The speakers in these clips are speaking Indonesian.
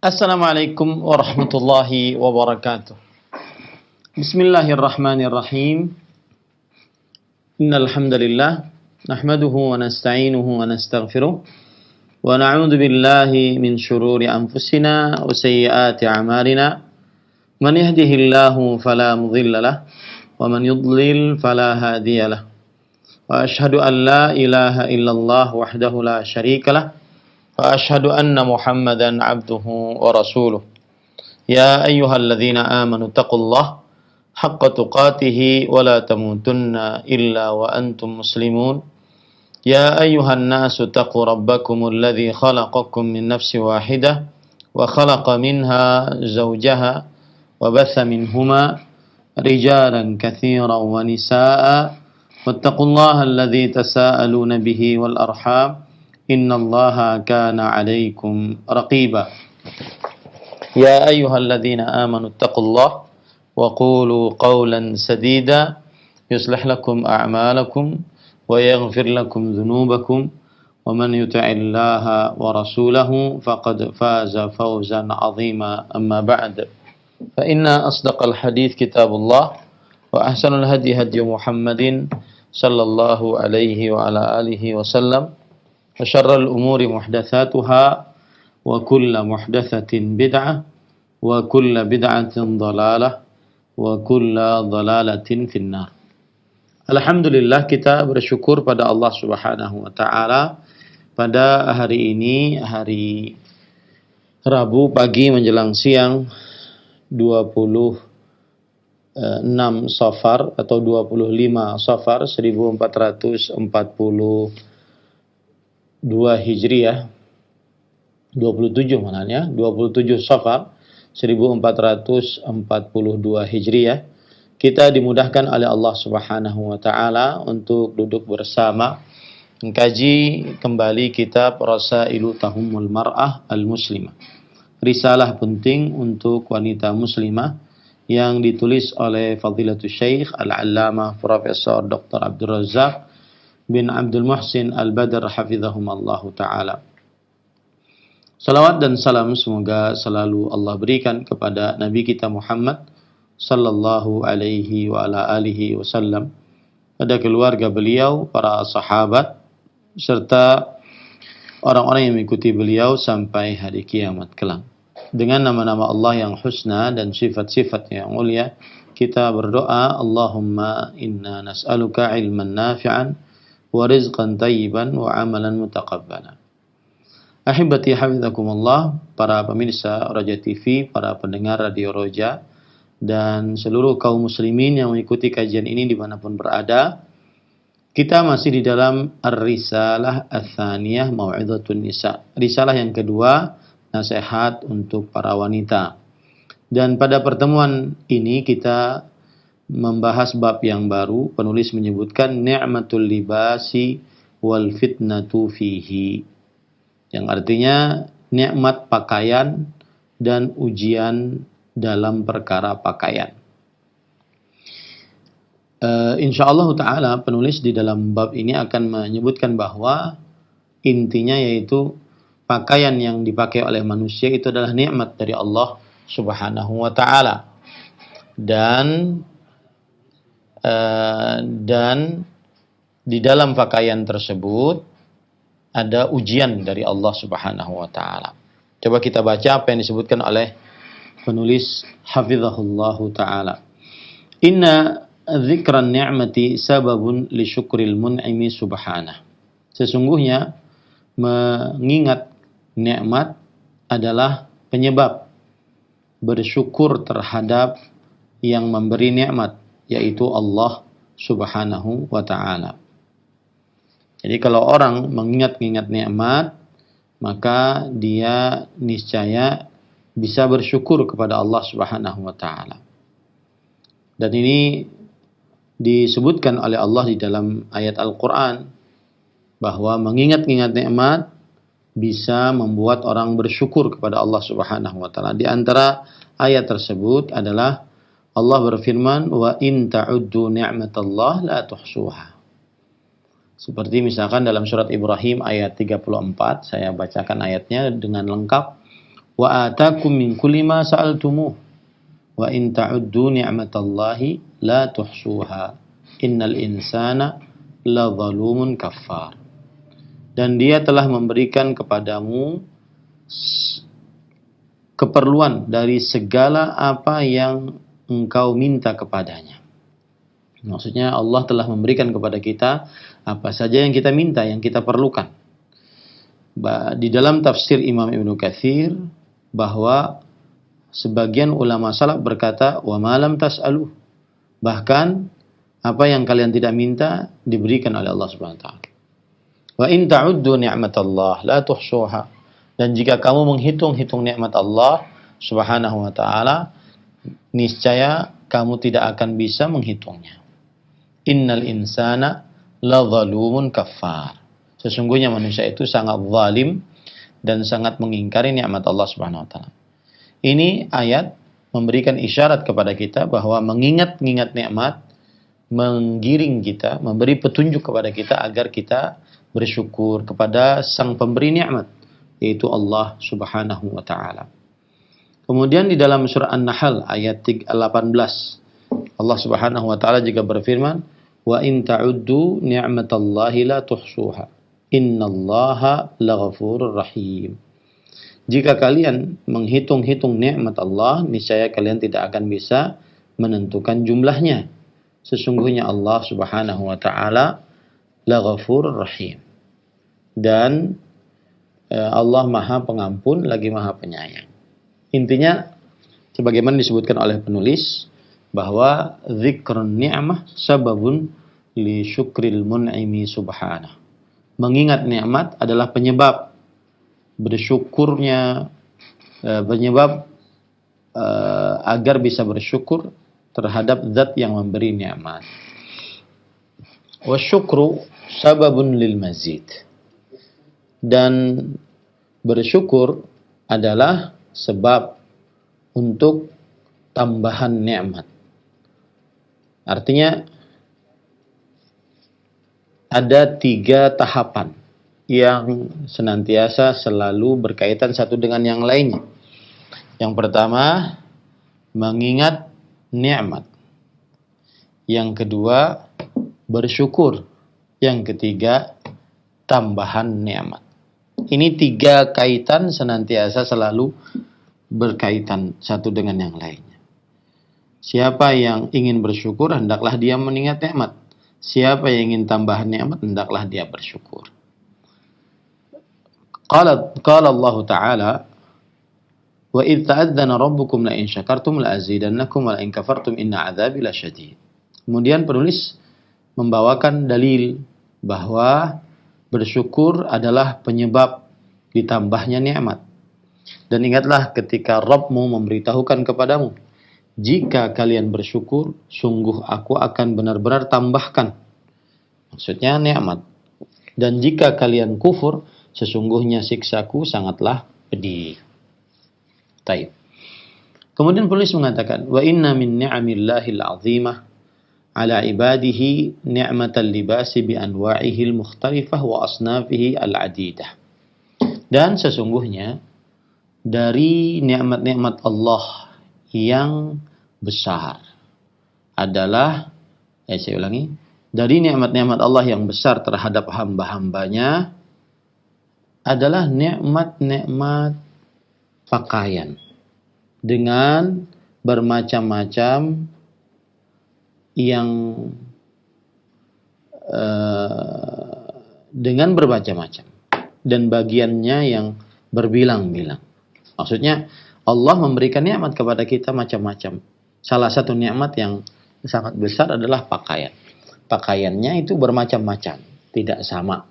Assalamualaikum warahmatullahi wabarakatuh. Bismillahirrahmanirrahim. Innal hamdalillah nahmaduhu wa nasta'inuhu wa nastaghfiruh wa na'udzu billahi min shururi anfusina wa sayyiati a'malina. Man yahdihillahu fala mudilla lahu wa man yudlil fala hadiya lahu. Wa ashhadu an la ilaha illallah wahdahu la syarika lahu. وأشهد أن محمدا عبده ورسوله يا أيها الذين آمنوا اتقوا الله حق تقاته ولا تموتن إلا وأنتم مسلمون يا أيها الناس اتقوا ربكم الذي خلقكم من نفس واحدة وخلق منها زوجها وبث منهما رجالا كثيرا ونساء واتقوا الله الذي تساءلون به والأرحام إن الله كان عليكم رقيبا يا أيها الذين آمنوا اتقوا الله وقولوا قولا سديدا يصلح لكم أعمالكم ويغفر لكم ذنوبكم ومن يطع الله ورسوله فقد فاز فوزا عظيما أما بعد فإن أصدق الحديث كتاب الله وأحسن الهدي هدي محمد صلى الله عليه وعلى آله وسلم وشر الأمور محدثاتها وكل محدثة بدعة وكل بدعة ضلالة وكل ضلالة في النار. Alhamdulillah, kita bersyukur pada Allah Subhanahu wa taala pada hari ini, hari Rabu pagi menjelang siang 26 Safar atau 25 Safar 1442 Hijriah, 27 mananya, 27 Safar 1442 Hijriah. Kita dimudahkan oleh Allah Subhanahu wa taala untuk duduk bersama mengkaji kembali kitab Rasailu Tahummul Mar'ah Al-Muslimah. Risalah penting untuk wanita muslimah yang ditulis oleh Fadilatul Syekh Al-Allamah Profesor Dr. Abdul Razak bin Abdul Muhsin Al-Badr hafizahumallahu ta'ala. Salawat dan salam semoga selalu Allah berikan kepada Nabi kita Muhammad sallallahu alaihi wa ala alihi wasallam, pada keluarga beliau, para sahabat, serta orang-orang yang mengikuti beliau sampai hari kiamat kelak. Dengan nama-nama Allah yang husna dan sifat-sifat yang mulia, kita berdoa, Allahumma inna nas'aluka ilman nafi'an wa rizqan tayyiban wa amalan mutaqabbalan. Ahibati hafizakumullah, para pemirsa Roja TV, para pendengar Radio Roja, dan seluruh kaum muslimin yang mengikuti kajian ini dimanapun berada. Kita masih di dalam Ar-Risalah Ats-Tsaniyah Mau'izatun Nisa, risalah yang kedua, nasihat untuk para wanita. Dan pada pertemuan ini kita membahas bab yang baru. Penulis menyebutkan ni'matul libasi wal fitnatu fihi, yang artinya nikmat pakaian dan ujian dalam perkara pakaian. Insyaallah ta'ala penulis di dalam bab ini akan menyebutkan bahwa intinya yaitu pakaian yang dipakai oleh manusia itu adalah nikmat dari Allah Subhanahu wa ta'ala. Dan di dalam pakaian tersebut ada ujian dari Allah Subhanahu wa taala. Coba kita baca apa yang disebutkan oleh penulis hafizahullahu taala. Inna dzikran ni'mati sababun li syukril mun'imi subhanah. Sesungguhnya mengingat nikmat adalah penyebab bersyukur terhadap yang memberi nikmat, yaitu Allah Subhanahu wa ta'ala. Jadi kalau orang mengingat-ingat nikmat, maka dia niscaya bisa bersyukur kepada Allah Subhanahu wa ta'ala. Dan ini disebutkan oleh Allah di dalam ayat Al-Quran, bahwa mengingat-ingat nikmat bisa membuat orang bersyukur kepada Allah Subhanahu wa ta'ala. Di antara ayat tersebut adalah Allah berfirman, wa in ta'uddu ni'matallah la tuhsuha. Seperti misalkan dalam surat Ibrahim ayat 34, saya bacakan ayatnya dengan lengkap. wa atakum min kulli ma sa'altumuh wa in ta'uddu ni'matallahi la tuhsuha innal insana la zalumun kafar. Dan dia telah memberikan kepadamu keperluan dari segala apa yang engkau minta kepadanya. Maksudnya Allah telah memberikan kepada kita apa saja yang kita minta, yang kita perlukan. Di dalam tafsir Imam Ibnu Katsir bahwa sebagian ulama salaf berkata, wa ma lam tas'aluh. Bahkan apa yang kalian tidak minta diberikan oleh Allah Subhanahu wa taala. Wa in ta'uddu ni'matallah la tuhsuha. Dan jika kamu menghitung-hitung nikmat Allah Subhanahu wa taala, niscaya kamu tidak akan bisa menghitungnya. Innal insana la zalumun kafar. Sesungguhnya manusia itu sangat zalim dan sangat mengingkari nikmat Allah Subhanahu wa taala. Ini ayat memberikan isyarat kepada kita bahwa mengingat-ingat nikmat menggiring kita, memberi petunjuk kepada kita agar kita bersyukur kepada sang pemberi nikmat, yaitu Allah Subhanahu wa taala. Kemudian di dalam surah An-Nahl ayat 18, Allah Subhanahu wa taala juga berfirman, "Wa in ta'uddu ni'matallahi la tuhsuha. Innallaha laghafurur rahim." Jika kalian menghitung-hitung nikmat Allah, niscaya kalian tidak akan bisa menentukan jumlahnya. Sesungguhnya Allah Subhanahu wa taala Laghafurur Rahim. Dan Allah Maha Pengampun lagi Maha Penyayang. Intinya sebagaimana disebutkan oleh penulis bahwa zikrun ni'mah sababun li syukril mun'imi subhanahu. Mengingat nikmat adalah penyebab bersyukurnya, penyebab agar bisa bersyukur terhadap zat yang memberi nikmat. Wa syukru sababun lil mazid. Dan bersyukur adalah sebab untuk tambahan nikmat. Artinya ada 3 tahapan yang senantiasa selalu berkaitan satu dengan yang lainnya. Yang pertama, mengingat nikmat. Yang kedua, bersyukur. Yang ketiga, tambahan nikmat. Ini 3 kaitan senantiasa selalu berkaitan satu dengan yang lainnya. Siapa yang ingin bersyukur, hendaklah dia mengingat nikmat. Siapa yang ingin tambahan nikmat, hendaklah dia bersyukur. Qala Allah Ta'ala, wa idh ta'adzana rabbukum la in syakartum la azidannakum wa la in kafartum inna 'adzabi lasyadid. Kemudian penulis membawakan dalil bahwa bersyukur adalah penyebab ditambahnya nikmat. Dan ingatlah ketika Rabbmu memberitahukan kepadamu, jika kalian bersyukur, sungguh aku akan benar-benar tambahkan. Maksudnya nikmat. Dan jika kalian kufur, sesungguhnya siksaku sangatlah pedih. Taib. Kemudian penulis mengatakan, wa inna min ni'amillahil 'azimah ala ibadihi ni'matal libasi bi anwa'ihil mukhtalifah wa asnafihi al-'adidah. Dan sesungguhnya dari nikmat-nikmat Allah yang besar adalah, saya ulangi, dari nikmat-nikmat Allah yang besar terhadap hamba-hambanya adalah nikmat-nikmat pakaian dengan bermacam-macam yang dengan bermacam-macam dan bagiannya yang berbilang-bilang. Maksudnya Allah memberikan nikmat kepada kita macam-macam. Salah satu nikmat yang sangat besar adalah pakaian. Pakaiannya itu bermacam-macam, tidak sama.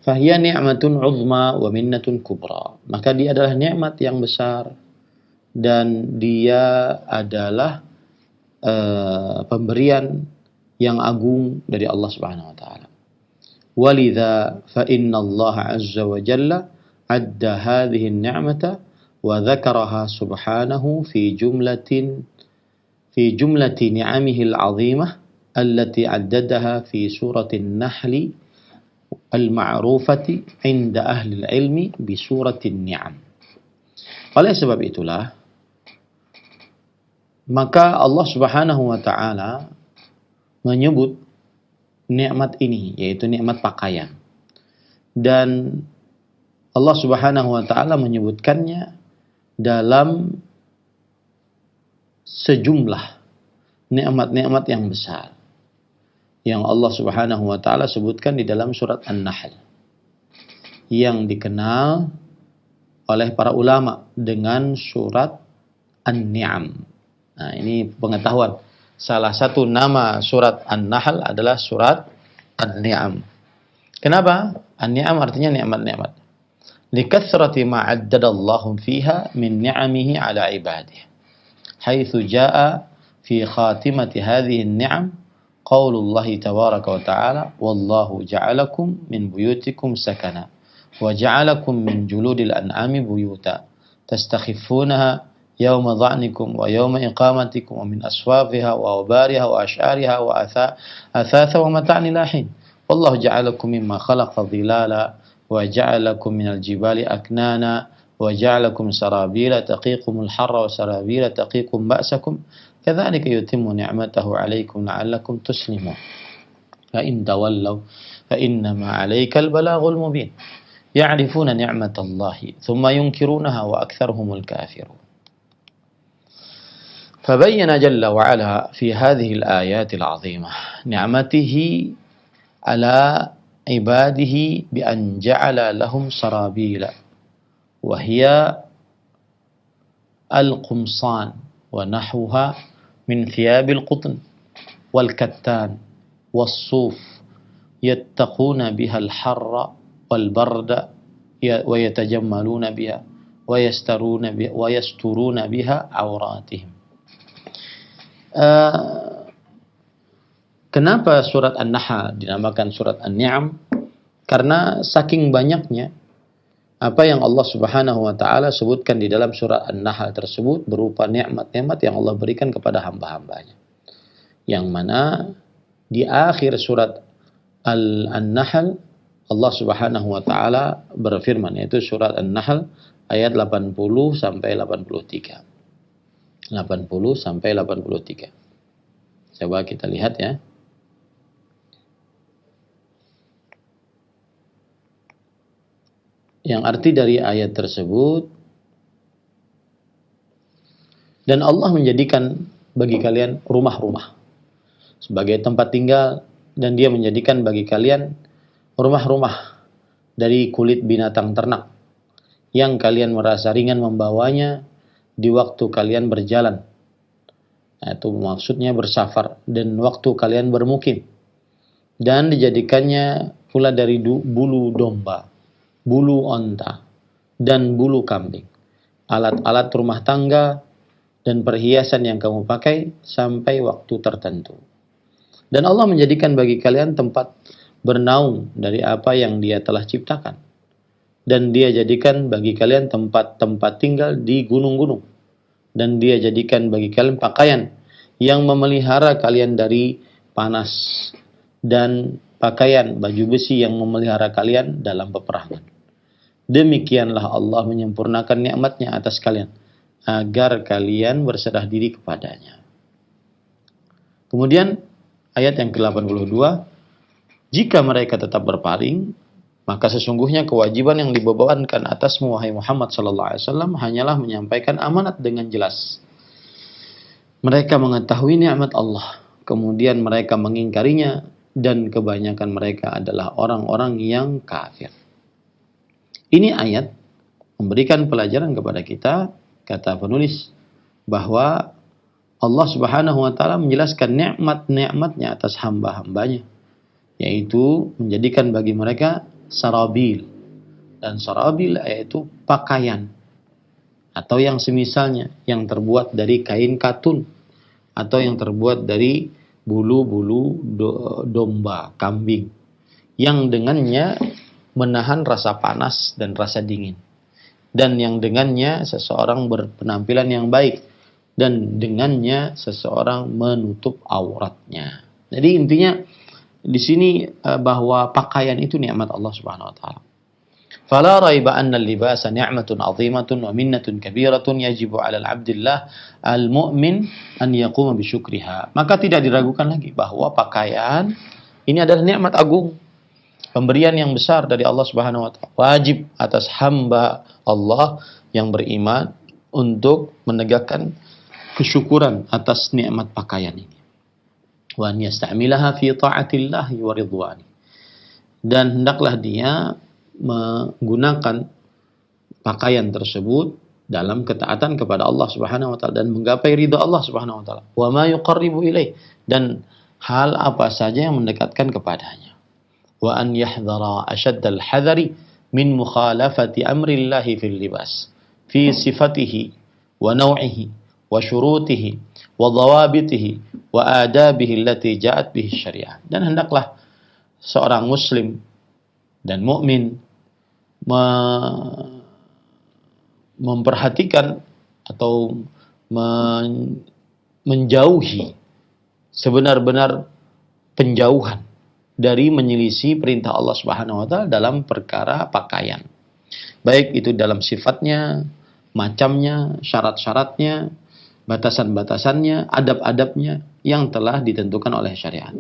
Fahiya ni'matun 'uzma wa minnatun kubra. Maka dia adalah nikmat yang besar dan dia adalah pemberian yang agung dari Allah Subhanahu wa taala. Walidha fa inna Allah 'azza wa jalla 'adda hadhihi an-ni'mata wa dzakaraha subhanahu fi jumlati ni'amihi al-'azimah allati 'addadaha fi surati an-nahl al-ma'rufati 'inda ahli al-'ilmi bi surati an-ni'am. Oleh sebab itulah, maka Allah Subhanahu wa taala menyebut nikmat ini, yaitu nikmat pakaian. Dan Allah Subhanahu wa taala menyebutkannya dalam sejumlah nikmat-nikmat yang besar yang Allah Subhanahu wa taala sebutkan di dalam surat An-Nahl, yang dikenal oleh para ulama dengan surat An-Ni'am. Nah, ini pengetahuan. Salah satu nama surat An-Nahl adalah surat An-Ni'am. Kenapa? An-Ni'am artinya nikmat-nikmat. Likathrati ma 'addadallahu fiha min ni'amihi 'ala 'ibadihi. Haitsu jaa'a fi khatimati hadhihi an-ni'am qaulullahi tabaraka wa ta'ala wallahu ja'alakum min buyutikum sakana wa ja'alakum min juludil an'ami buyuta tastakhifunaha yawma dha'nikum wa yawma iqamatikum wa min aswafiha wa awbariha wa ash'ariha wa athatha wa mata'an ila hin wallahu ja'alakum mimma khalaqa dhilala wa ja'alakum minal jibali aknana wa ja'alakum sarabila taqikumul harra wa sarabila taqikum ba'sakum kadzalika yutimmu ni'matahu 'alaikum la'allakum tuslimun fa in tawallaw fa innama 'alaikal balaghul mubin ya'rifuna ni'matallahi thumma yunkirunaha wa aktsaruhumul kafirun. فبين جل وعلا في هذه الآيات العظيمة نعمته على عباده بأن جعل لهم سرابيل وهي القمصان ونحوها من ثياب القطن والكتان والصوف يتقون بها الحر والبرد ويتجملون بها ويسترون بها عوراتهم. Kenapa surat An-Nahl dinamakan surat An-Ni'am? Karena saking banyaknya apa yang Allah Subhanahu wa taala sebutkan di dalam surat An-Nahl tersebut berupa nikmat-nikmat yang Allah berikan kepada hamba-hambanya. Yang mana di akhir surat An-Nahl Allah Subhanahu wa taala berfirman, yaitu surat An-Nahl ayat 80 sampai 83. 80 sampai 83. Coba kita lihat ya. Yang arti dari ayat tersebut, dan Allah menjadikan bagi kalian rumah-rumah sebagai tempat tinggal, dan Dia menjadikan bagi kalian rumah-rumah dari kulit binatang ternak yang kalian merasa ringan membawanya di waktu kalian berjalan. Itu maksudnya bersafar, dan waktu kalian bermukim. Dan dijadikannya pula dari bulu domba, bulu onta, dan bulu kambing. Alat-alat rumah tangga dan perhiasan yang kamu pakai sampai waktu tertentu. Dan Allah menjadikan bagi kalian tempat bernaung dari apa yang Dia telah ciptakan. Dan Dia jadikan bagi kalian tempat-tempat tinggal di gunung-gunung. Dan Dia jadikan bagi kalian pakaian yang memelihara kalian dari panas, dan pakaian baju besi yang memelihara kalian dalam peperangan. Demikianlah Allah menyempurnakan nikmat-Nya atas kalian agar kalian berserah diri kepadanya. Kemudian ayat yang ke-82, jika mereka tetap berpaling, maka sesungguhnya kewajiban yang dibebankan atasmu wahai Muhammad sallallahu alaihi wasallam hanyalah menyampaikan amanat dengan jelas. Mereka mengetahui nikmat Allah, kemudian mereka mengingkarinya, dan kebanyakan mereka adalah orang-orang yang kafir. Ini ayat memberikan pelajaran kepada kita, kata penulis, bahwa Allah Subhanahu wa taala menjelaskan nikmat-nikmat-Nya atas hamba-hambanya, yaitu menjadikan bagi mereka sarabil. Dan sarabil yaitu pakaian atau yang semisalnya, yang terbuat dari kain katun atau yang terbuat dari bulu-bulu domba, kambing, yang dengannya menahan rasa panas dan rasa dingin, dan yang dengannya seseorang berpenampilan yang baik, dan dengannya seseorang menutup auratnya. Jadi intinya di sini bahwa pakaian itu nikmat Allah Subhanahu wa taala. Fala raiba anna al-libasa ni'matun 'azimatun wa minnatun kabiratun yajibu 'ala al-'abdillah al-mu'min an yaquma bi syukriha. Maka tidak diragukan lagi bahwa pakaian ini adalah nikmat agung, pemberian yang besar dari Allah Subhanahu wa taala. Wajib atas hamba Allah yang beriman untuk menegakkan kesyukuran atas nikmat pakaian ini. Wa an yasta'milaha fi ta'atillahi wa ridwani. Dan hendaklah dia menggunakan pakaian tersebut dalam ketaatan kepada Allah Subhanahu wa taala dan menggapai ridha Allah Subhanahu wa taala. Wa ma yuqarribu ilaih, dan hal apa saja yang mendekatkan kepadanya. Wa an yahdhara ashaddal hadari min mukhalafati amrillahi fil libas fi sifatihi wa naw'ihi wa syurutihi wa dhawabitihi wa adabihi allati ja'at bihi syariah. Dan hendaklah seorang muslim dan mukmin memperhatikan atau menjauhi sebenar-benar penjauhan dari menyelisih perintah Allah Subhanahu wa taala dalam perkara pakaian. Baik itu dalam sifatnya, macamnya, syarat-syaratnya, batasan-batasannya, adab-adabnya yang telah ditentukan oleh syariat.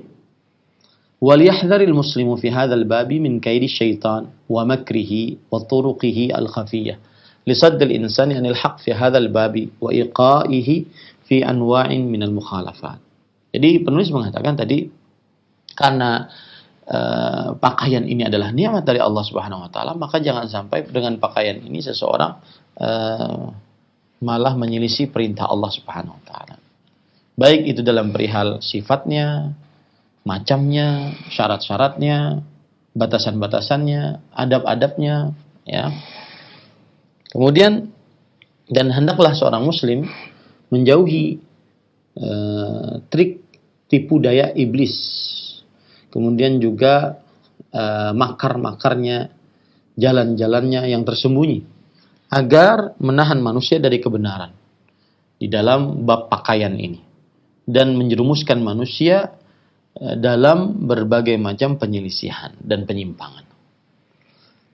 وَلْيَحْذَرِ الْمُسْلِمُ فِي هَذَا الْبَابِ مِنْ كَيْدِ الشَّيْطَانِ وَمَكْرِهِ وَطُرُقِهِ الْخَفِيَّةِ لِصَدِّ الْإِنسَانِ عَنِ الْحَقِّ فِي هَذَا الْبَابِ وَإِيقَائِهِ فِي أَنْوَاعٍ مِنَ الْمُخَالَفَاتِ. Jadi penulis mengatakan tadi, karena pakaian ini adalah nikmat dari Allah Subhanahu wa taala, maka jangan sampai dengan pakaian ini seseorang malah menyelisih perintah Allah Subhanahu wa taala. Baik itu dalam perihal sifatnya, macamnya, syarat-syaratnya, batasan-batasannya, adab-adabnya, ya. Kemudian, dan hendaklah seorang muslim menjauhi trik tipu daya iblis. Kemudian juga makar-makarnya, jalan-jalannya yang tersembunyi, agar menahan manusia dari kebenaran di dalam bab pakaian ini dan menjerumuskan manusia dalam berbagai macam penyelisihan dan penyimpangan.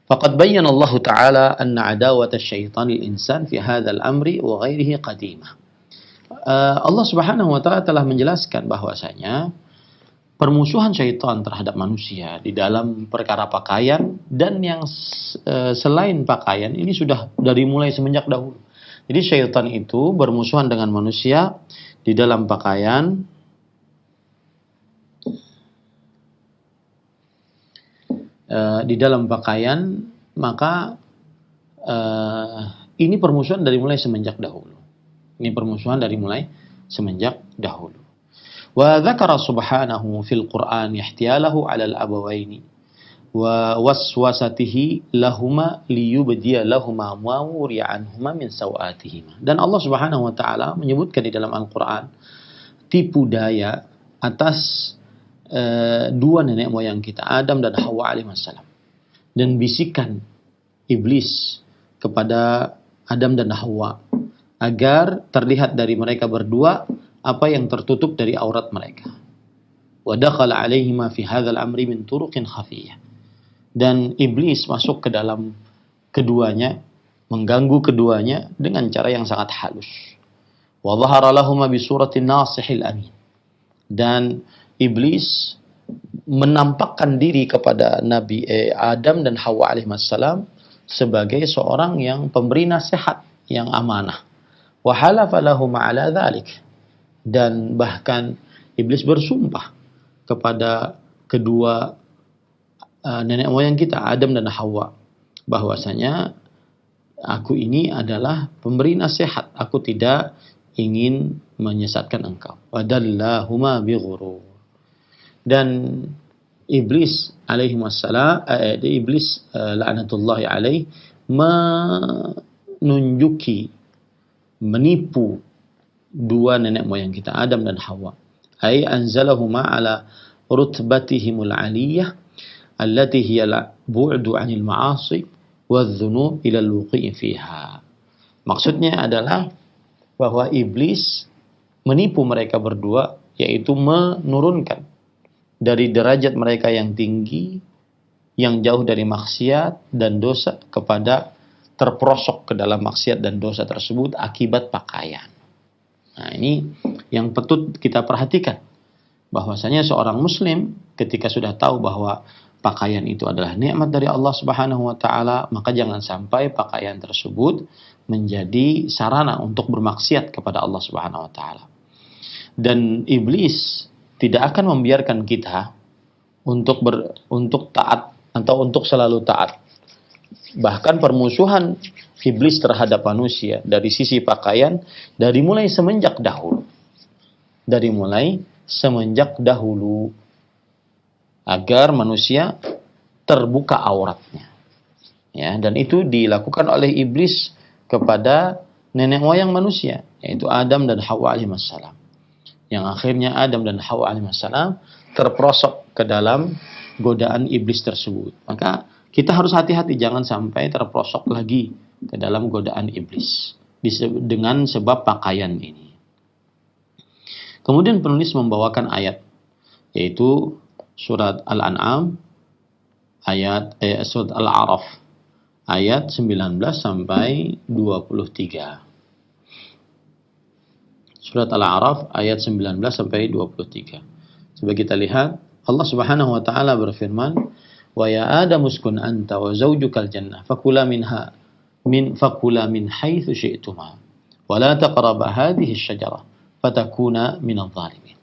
Faqad bayyana Allah Ta'ala anna adawata syaitan lil-insan fi hadzal amri wa ghairihi qadimah. Allah Subhanahu wa taala telah menjelaskan bahwasanya permusuhan syaitan terhadap manusia di dalam perkara pakaian dan yang selain pakaian ini sudah dari mulai semenjak dahulu. Jadi syaitan itu bermusuhan dengan manusia di dalam pakaian, maka ini permusuhan dari mulai semenjak dahulu. Ini permusuhan dari mulai semenjak dahulu. Wa dzakara subhanahu fil Qur'an ihtiyalahu 'ala al-abawaini wa waswasatihi lahuma liyubdiya lahuma ma wuriya anhuma min sawatihima. Dan Allah Subhanahu wa taala menyebutkan di dalam Al-Qur'an tipu daya atas dua nenek moyang kita, Adam dan Hawa alaihissalam, dan bisikan iblis kepada Adam dan Hawa agar terlihat dari mereka berdua apa yang tertutup dari aurat mereka. Wa dakhala alaihima fi hadzal amri min turuqin khafiyyah. Dan iblis masuk ke dalam keduanya, mengganggu keduanya dengan cara yang sangat halus. Wa dhahara lahuma bi suratin nasihil amin. Dan iblis menampakkan diri kepada Nabi Adam dan Hawa alaihissalam sebagai seorang yang pemberi nasihat yang amanah. Wa halafa lahum ala dzalik. Dan bahkan iblis bersumpah kepada kedua nenek moyang kita, Adam dan Hawa, bahwasanya aku ini adalah pemberi nasihat, aku tidak ingin menyesatkan engkau. Wa dallahuma bighurur. Dan iblis alaihi wassalam, iblis la'natullahi alaih, menunjuki, menipu dua nenek moyang kita, Adam dan Hawa. Ai anzalahuma ala rutbatihimul aliyah allati hiya bu'du 'anil ma'asi wadh-dhunub ila al-wuqi' fiha. Maksudnya adalah bahwa iblis menipu mereka berdua, yaitu menurunkan dari derajat mereka yang tinggi yang jauh dari maksiat dan dosa kepada terperosok ke dalam maksiat dan dosa tersebut akibat pakaian. Nah, ini yang patut kita perhatikan, bahwasanya seorang muslim ketika sudah tahu bahwa pakaian itu adalah nikmat dari Allah Subhanahu wa taala, maka jangan sampai pakaian tersebut menjadi sarana untuk bermaksiat kepada Allah Subhanahu wa taala. Dan iblis tidak akan membiarkan kita untuk taat atau untuk selalu taat. Bahkan permusuhan iblis terhadap manusia dari sisi pakaian dari mulai semenjak dahulu agar manusia terbuka auratnya. Ya, dan itu dilakukan oleh iblis kepada nenek moyang manusia, yaitu Adam dan Hawa alaihissalam. Yang akhirnya Adam dan Hawa alaihissalam terperosok ke dalam godaan iblis tersebut. Maka kita harus hati-hati jangan sampai terperosok lagi ke dalam godaan iblis dengan sebab pakaian ini. Kemudian penulis membawakan ayat, yaitu surat Al-An'am surat Al-A'raf ayat 19 sampai 23. Surat Al-A'raf ayat 19 sampai 23. Coba kita lihat, Allah Subhanahu wa taala berfirman, "Wa ya Adam uskun anta wa zawjukal jannah fakula min haitsu syi'tuma wa la taqraba hadhihi asy-syajarah fatakuna minadh dhalimin."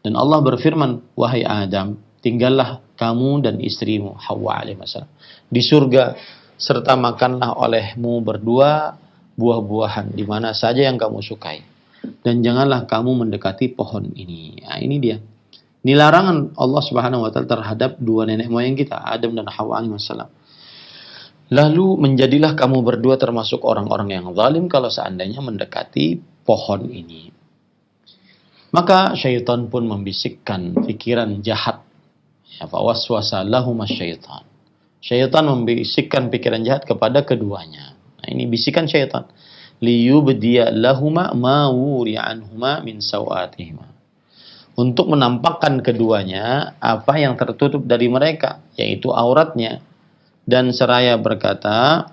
Dan Allah berfirman, "Wahai Adam, tinggallah kamu dan istrimu Hawa alaihissalam di surga serta makanlah olehmu berdua buah-buahan di mana saja yang kamu sukai. Dan janganlah kamu mendekati pohon ini." Nah, ini dia. Ini larangan Allah Subhanahu wa taala terhadap dua nenek moyang kita, Adam dan Hawa alaihissalam. Lalu menjadilah kamu berdua termasuk orang-orang yang zalim kalau seandainya mendekati pohon ini. Maka syaitan pun membisikkan pikiran jahat. Ya, fawaswasa lahuma syaitan. Syaitan membisikkan pikiran jahat kepada keduanya. Nah, ini bisikan syaitan. Liyubdiya lahuma ma wuri'a anhuma min sawatihima. Untuk menampakkan keduanya apa yang tertutup dari mereka, yaitu auratnya. Dan seraya berkata,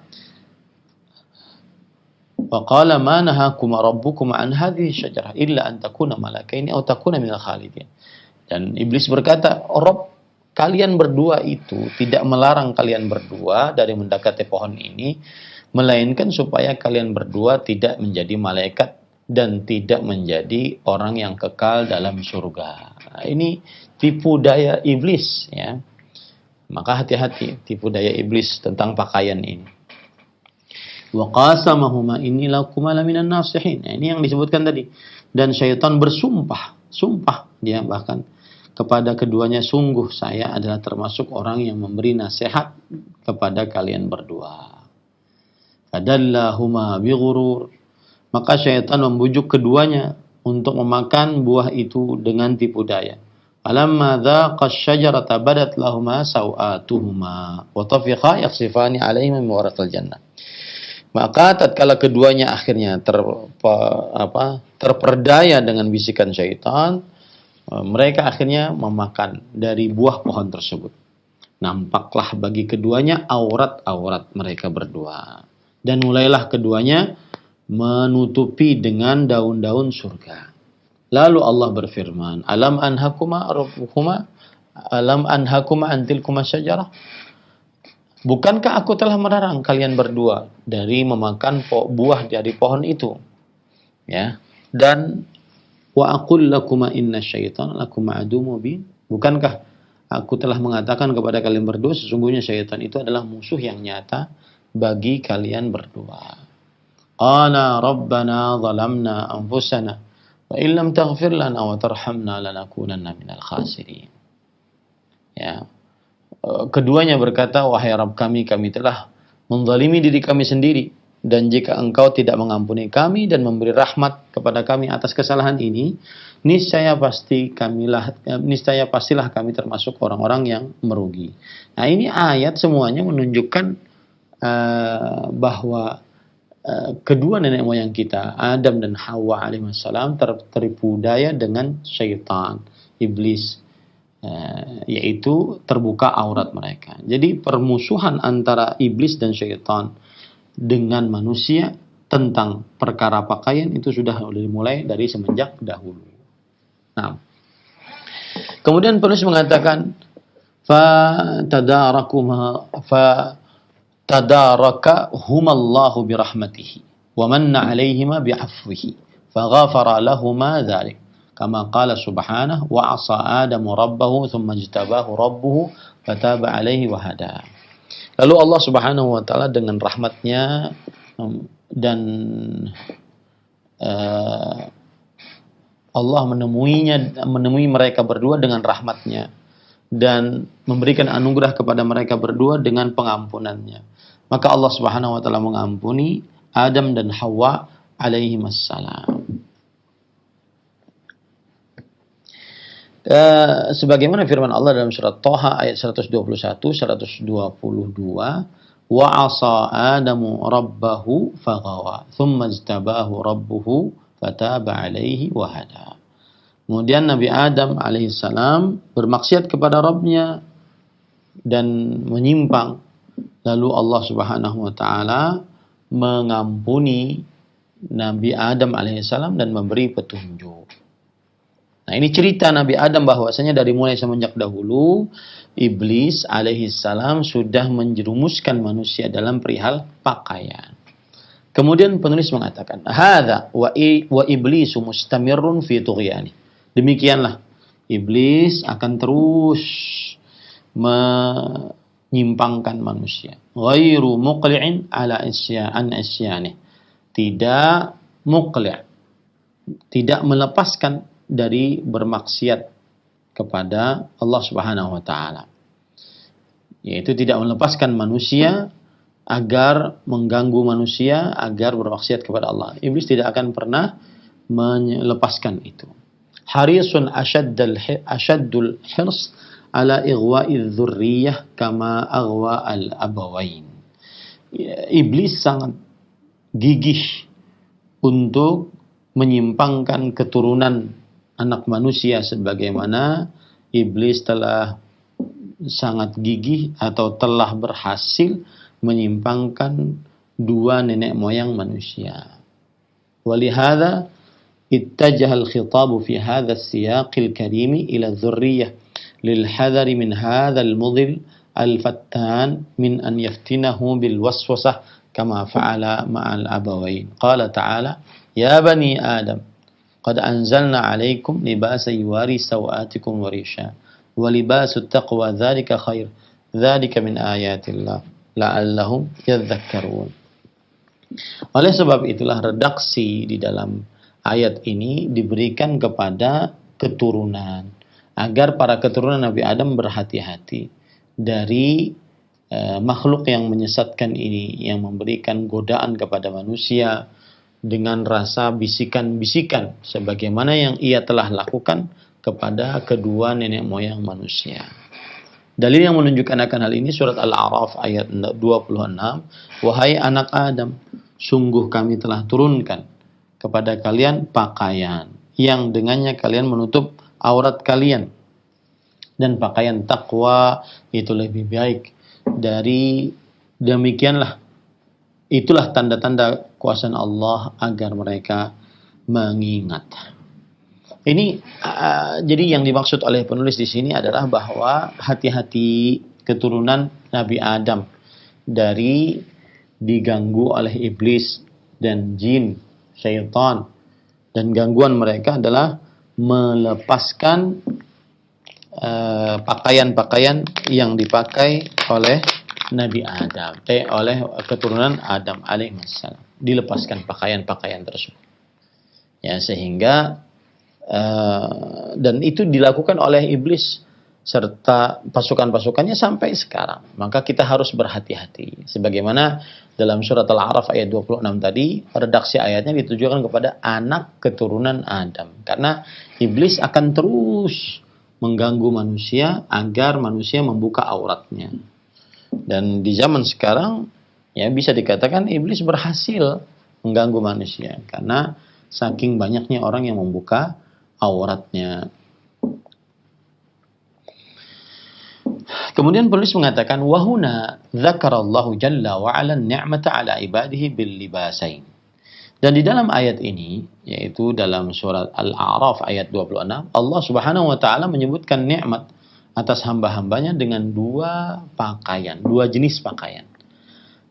wa qala ma nahakuma rabbukum an hadhihi syajarah illa an takuna malakaini aw takuna minal khalidin. Dan iblis berkata, Rabb kalian berdua itu tidak melarang kalian berdua dari mendekati pohon ini, melainkan supaya kalian berdua tidak menjadi malaikat dan tidak menjadi orang yang kekal dalam surga. Nah, ini tipu daya iblis, ya. Maka hati-hati tipu daya iblis tentang pakaian ini. Wa qasamahuma inni lakuma laminan nasihin. Nah, ini yang disebutkan tadi. Dan syaitan sumpah dia bahkan kepada keduanya, sungguh saya adalah termasuk orang yang memberi nasihat kepada kalian berdua. Fadallahuma bighurur. Maka syaitan membujuk keduanya untuk memakan buah itu dengan tipu daya. Falamma dhaqa asy-syajarata badat lahuma sawatuhuma wa tafiqa yakhsifani 'alaihima min waraqil jannah. Maka tatkala keduanya akhirnya terperdaya dengan bisikan syaitan, mereka akhirnya memakan dari buah pohon tersebut. Nampaklah bagi keduanya aurat-aurat mereka berdua. Dan mulailah keduanya menutupi dengan daun-daun surga. Lalu Allah berfirman, Alam anhakuma antilkuma syajarah. Bukankah aku telah melarang kalian berdua dari memakan buah dari pohon itu? Ya. Dan wa aqul lakuma inna syaitana lakum aduwwun mubin. Bukankah aku telah mengatakan kepada kalian berdua sesungguhnya syaitan itu adalah musuh yang nyata bagi kalian berdua. Qala rabbana zalamna anfusana wa illam taghfir lana wa tarhamna lanakunanna minal khasirin. Ya. Keduanya berkata, wahai Rabb kami telah menzalimi diri kami sendiri, dan jika engkau tidak mengampuni kami dan memberi rahmat kepada kami atas kesalahan ini, niscaya pastilah kami termasuk orang-orang yang merugi. Nah, ini ayat semuanya menunjukkan bahwa kedua nenek moyang kita, Adam dan Hawa alaihissalam, tertipu daya dengan syaitan, iblis. yaitu terbuka aurat mereka. Jadi permusuhan antara iblis dan syaitan dengan manusia tentang perkara pakaian itu sudah dimulai dari semenjak dahulu. Nah, kemudian penulis mengatakan fatadarakahumullahu birahmatihi wa manna 'alaihima bi'afwihi faghafara lahumā dzalik. Kama qala subhanahu wa 'asa Adamu rabbahu thumma ijtabahu rabbuhu fataba 'alaihi wa hada. Lalu Allah Subhanahu wa taala dengan rahmatnya dan Allah menemui mereka berdua dengan rahmatnya dan memberikan anugerah kepada mereka berdua dengan pengampunannya. Maka Allah Subhanahu wa taala mengampuni Adam dan Hawa alaihi wassalam. Sebagaimana firman Allah dalam surat Thaha ayat 121, 122, wa 'asa Adamu rabbahu faghawa, thumma ijtabahu rabbuhu fataba 'alaihi wa hada. Kemudian Nabi Adam alaihissalam bermaksiat kepada Rabbnya dan menyimpang. Lalu Allah Subhanahu wa taala mengampuni Nabi Adam alaihissalam dan memberi petunjuk. Nah, ini cerita Nabi Adam bahwasanya dari mulai semenjak dahulu iblis alaihissalam sudah menjerumuskan manusia dalam perihal pakaian. Kemudian penulis mengatakan, hadza wa iblisu mustamirrun fi tughyani. Demikianlah iblis akan terus menyimpangkan manusia. Ghairu muqli'in ala isyani. Tidak muqli', tidak melepaskan dari bermaksiat kepada Allah Subhanahu wa taala. Yaitu tidak melepaskan manusia agar mengganggu manusia agar bermaksiat kepada Allah. Iblis tidak akan pernah melepaskan itu. Harisun asyaddul hirs ala ighwa'i dzurriyyah kama aghwa al-abawain. Iblis sangat gigih untuk menyimpangkan keturunan anak manusia sebagaimana iblis telah sangat gigih atau telah berhasil menyimpangkan dua nenek moyang manusia. Walihada ittajaha al-khitabu fi hadha as-siyaq al-karim ila adh-dhurriyyah lil hadari min hadha al-mudhil al-fattan min an yaftinahu bil waswasah kama fa'ala ma'al abawain. Qala ta'ala ya bani Adam qad anzalna 'alaikum libasan yuwari sawatikum wa risha wa libasut taqwa dzalika khair dzalika min ayatillah la'allahum yadhakkarun. Oleh sebab itulah redaksi di dalam ayat ini diberikan kepada keturunan agar para keturunan Nabi Adam berhati-hati dari makhluk yang menyesatkan ini yang memberikan godaan kepada manusia dengan rasa bisikan-bisikan sebagaimana yang ia telah lakukan kepada kedua nenek moyang manusia. Dalil yang menunjukkan akan hal ini surat Al-A'raf ayat 26. Wahai anak Adam, sungguh kami telah turunkan kepada kalian pakaian yang dengannya kalian menutup aurat kalian. Dan pakaian takwa itu lebih baik dari demikianlah. Itulah tanda-tanda kuasa Allah agar mereka mengingat. Ini jadi yang dimaksud oleh penulis di sini adalah bahwa hati-hati keturunan Nabi Adam dari diganggu oleh iblis dan jin, syaitan, dan gangguan mereka adalah melepaskan pakaian-pakaian yang dipakai oleh Nabi Adam, oleh keturunan Adam alaihissalam, dilepaskan pakaian-pakaian tersebut. Ya, sehingga dan itu dilakukan oleh iblis serta pasukan-pasukannya sampai sekarang. Maka kita harus berhati-hati. Sebagaimana dalam surat Al-A'raf ayat 26 tadi, redaksi ayatnya ditujukan kepada anak keturunan Adam. Karena iblis akan terus mengganggu manusia agar manusia membuka auratnya. Dan di zaman sekarang ya bisa dikatakan iblis berhasil mengganggu manusia karena saking banyaknya orang yang membuka auratnya. Kemudian penulis mengatakan wahuna dzakarallahu jalla wa ala ni'mata ala ibadihi bil libasain. Dan di dalam ayat ini, yaitu dalam surat Al-A'raf ayat 26, Allah Subhanahu wa taala menyebutkan nikmat atas hamba-hambanya dengan dua pakaian, dua jenis pakaian.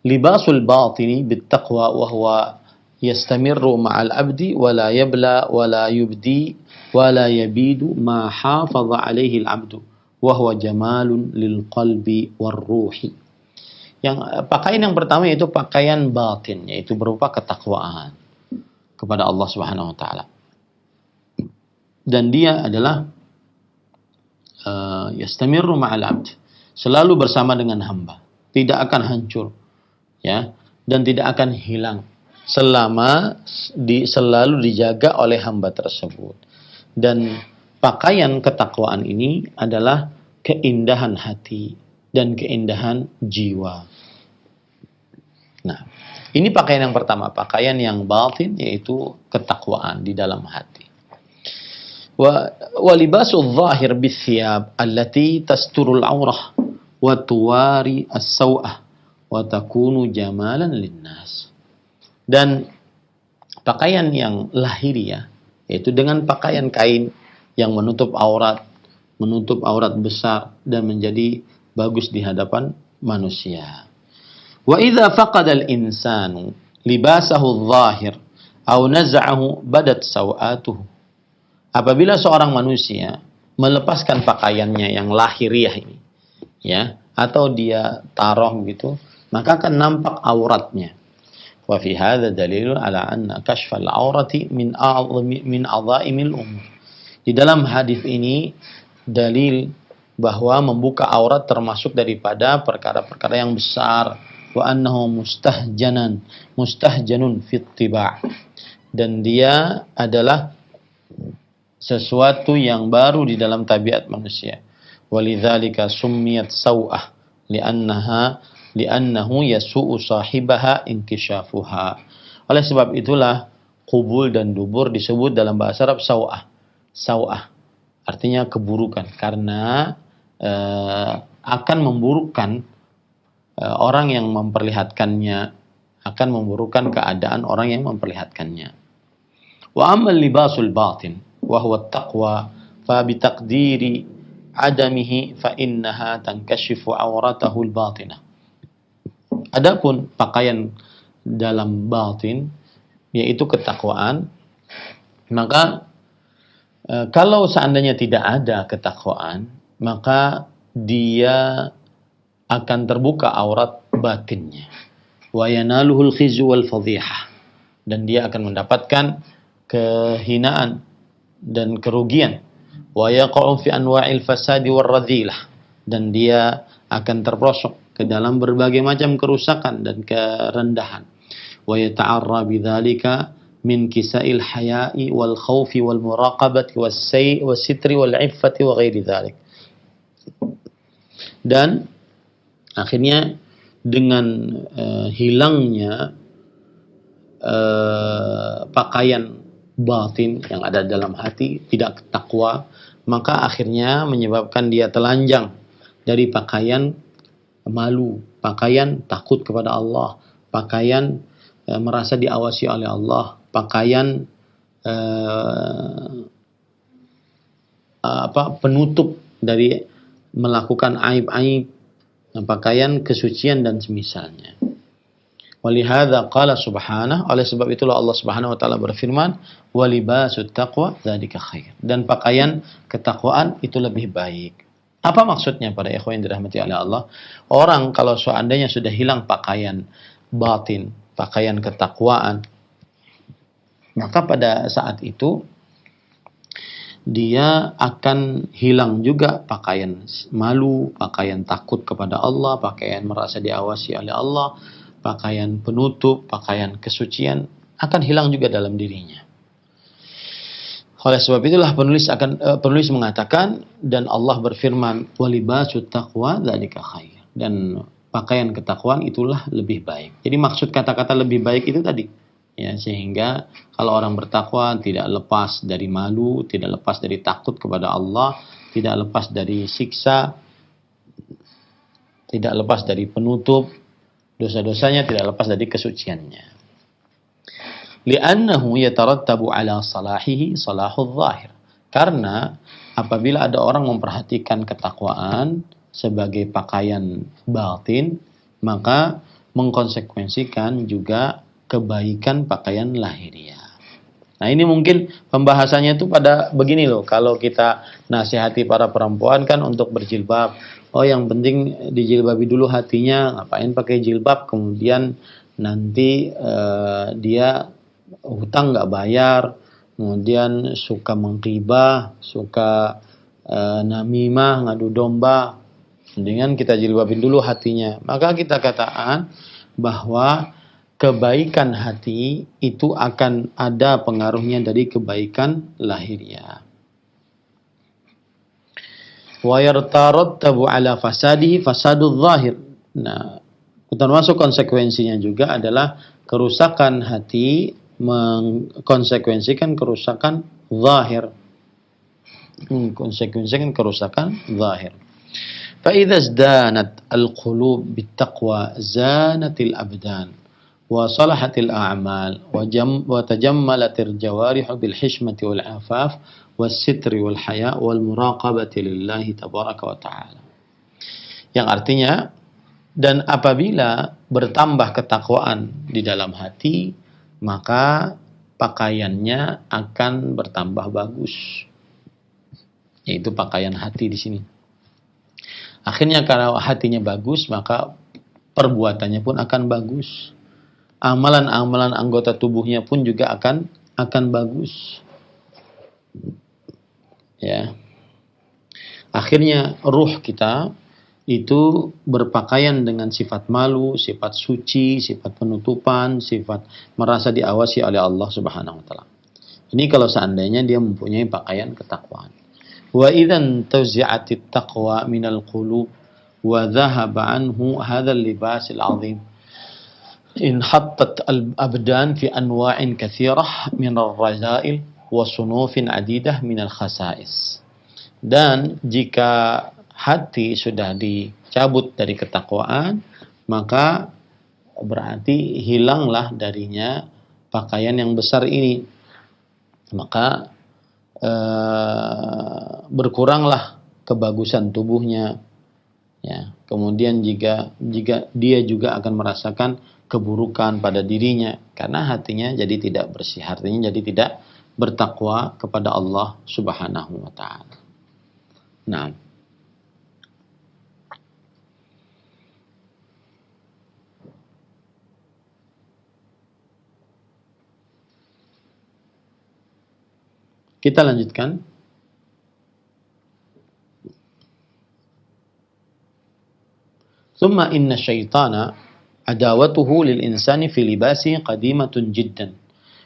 Libasul batini bittaqwa wa huwa yastamirru ma'al abdi wa la yabla wa la yubdi wa la yabidu ma hafaza alaihi al-abdu wa huwa jamalun lil qalbi war ruhi. Yang pakaian yang pertama yaitu pakaian batin, yaitu berupa ketakwaan kepada Allah Subhanahu wa taala. Dan dia adalah yastamirru ma'al abd, selalu bersama dengan hamba, tidak akan hancur, ya, dan tidak akan hilang selama selalu dijaga oleh hamba tersebut. Dan pakaian ketakwaan ini adalah keindahan hati dan keindahan jiwa. Nah, ini pakaian yang pertama, pakaian yang batin, yaitu ketakwaan di dalam hati. Wa libasul zahir bithiyab allati tasturul aurah wa tuwari as-saw'ah wa takunu jamalan linnas. Dan pakaian yang lahiriah, yaitu dengan pakaian kain yang menutup aurat besar dan menjadi bagus di hadapan manusia. Wa idza faqada al-insanu libasahu adh-dhahir aw naz'ahu badat sawatuhu. Apabila seorang manusia melepaskan pakaiannya yang lahiriah ini, ya, atau dia taruh gitu, maka akan nampak auratnya. Wa fi hadza dalilun ala anna kashfal aurati min adhaimil umur. Di dalam hadis ini dalil bahwa membuka aurat termasuk daripada perkara-perkara yang besar. Wa annahu mustahjanun fit tiba'. Dan dia adalah sesuatu yang baru di dalam tabiat manusia. Walidzalika summiyat saw'ah li'annahu yasu'u sahibaha inkishafuha. Oleh sebab itulah qubul dan dubur disebut dalam bahasa Arab saw'ah. Saw'ah artinya keburukan, karena akan memburukkan orang yang memperlihatkannya, akan memburukkan keadaan orang yang memperlihatkannya. Wa ammal libasul batin wa huwa at-taqwa fa bi taqdiri adamihi fa innaha tankashifu auratahu al-batinah. Adapun pakaian dalam batin, yaitu ketakwaan, maka kalau seandainya tidak ada ketakwaan, maka dia akan terbuka aurat batinnya. Wa yanaluhul khizyu wal fadhihah, dan dia akan mendapatkan kehinaan dan kerugian. Wa yaqa'u fi anwa'il fasadi war radhilah, dan dia akan terperosok ke dalam berbagai macam kerusakan dan kerendahan. Wa yata'arra bidzalika min kisa'il haya'i wal khaufi wal muraqabati was sitri wal iffati wa ghairi dzalik. Dan akhirnya dengan hilangnya pakaian batin yang ada dalam hati, tidak takwa, maka akhirnya menyebabkan dia telanjang dari pakaian malu, pakaian takut kepada Allah, pakaian merasa diawasi oleh Allah, pakaian penutup dari melakukan aib-aib, pakaian kesucian dan semisalnya. Walihadza qala subhanahu, oleh sebab itulah Allah Subhanahu wa taala berfirman, walibasut taqwa dzalika khair, dan pakaian ketakwaan itu lebih baik. Apa maksudnya para ikhwan yang dirahmati oleh Allah? Orang kalau seandainya sudah hilang pakaian batin, pakaian ketakwaan, maka pada saat itu dia akan hilang juga pakaian malu, pakaian takut kepada Allah, pakaian merasa diawasi oleh Allah, pakaian penutup, pakaian kesucian akan hilang juga dalam dirinya. Oleh sebab itulah penulis mengatakan, dan Allah berfirman, walibasut taqwa dzalika khair, dan pakaian ketakwaan itulah lebih baik. Jadi maksud kata-kata lebih baik itu tadi, ya, sehingga kalau orang bertakwa tidak lepas dari malu, tidak lepas dari takut kepada Allah, tidak lepas dari siksa tidak lepas dari penutup, dosa-dosanya tidak lepas dari kesuciannya. Li'annahu yatarattabu ala salahihi salahul zahir. Karena apabila ada orang memperhatikan ketakwaan sebagai pakaian batin, maka mengkonsekuensikan juga kebaikan pakaian lahiriah. Nah, ini mungkin pembahasannya itu pada begini loh. Kalau kita nasihati para perempuan kan untuk berjilbab. Oh, yang penting dijilbabi dulu hatinya. Ngapain pakai jilbab? Kemudian nanti dia hutang nggak bayar. Kemudian suka menghibah, suka namimah, ngadu domba. Mendingan kita jilbabin dulu hatinya. Maka kita katakan bahwa kebaikan hati itu akan ada pengaruhnya dari kebaikan lahiriah. Wa yartarattabu ala fasadihi fasadul zahir. Nah, termasuk konsekuensinya juga adalah kerusakan hati mengkonsekuensikan kerusakan zahir. Konsekuensikan kerusakan zahir. Fa idza izdanat al-qulub bit-taqwa zanatil abdan وصلحت الأعمال وتجملت الجوارح بالحشمة والعفاف والستر والحياء والمراقبة لله تبارك وتعالى. Yang artinya, dan apabila bertambah ketakwaan di dalam hati, maka pakaiannya akan bertambah bagus. Yaitu pakaian hati di sini. Akhirnya kalau hatinya bagus, maka perbuatannya pun akan bagus. Amalan-amalan anggota tubuhnya pun juga akan bagus. Ya. Akhirnya ruh kita itu berpakaian dengan sifat malu, sifat suci, sifat penutupan, sifat merasa diawasi oleh Allah Subhanahu wa taala. Ini kalau seandainya dia mempunyai pakaian ketakwaan. Wa idzan tawzi'atit taqwa minal qulub wa dhahaba anhu hadzal libasil 'azim. انحطت الأبدان في أنواع كثيرة من الرذائل وصنوف عديدة من الخسائس. Dan jika hati sudah dicabut dari ketakwaan, maka berarti hilanglah darinya pakaian yang besar ini. Maka berkuranglah kebagusan tubuhnya. Ya, kemudian jika dia juga akan merasakan keburukan pada dirinya karena hatinya jadi tidak bersih, artinya jadi tidak bertakwa kepada Allah Subhanahu wa taala. Nah, kita lanjutkan. Tsumma inna syaitana adawatuhu lil insani fi libasi qadimatun jiddan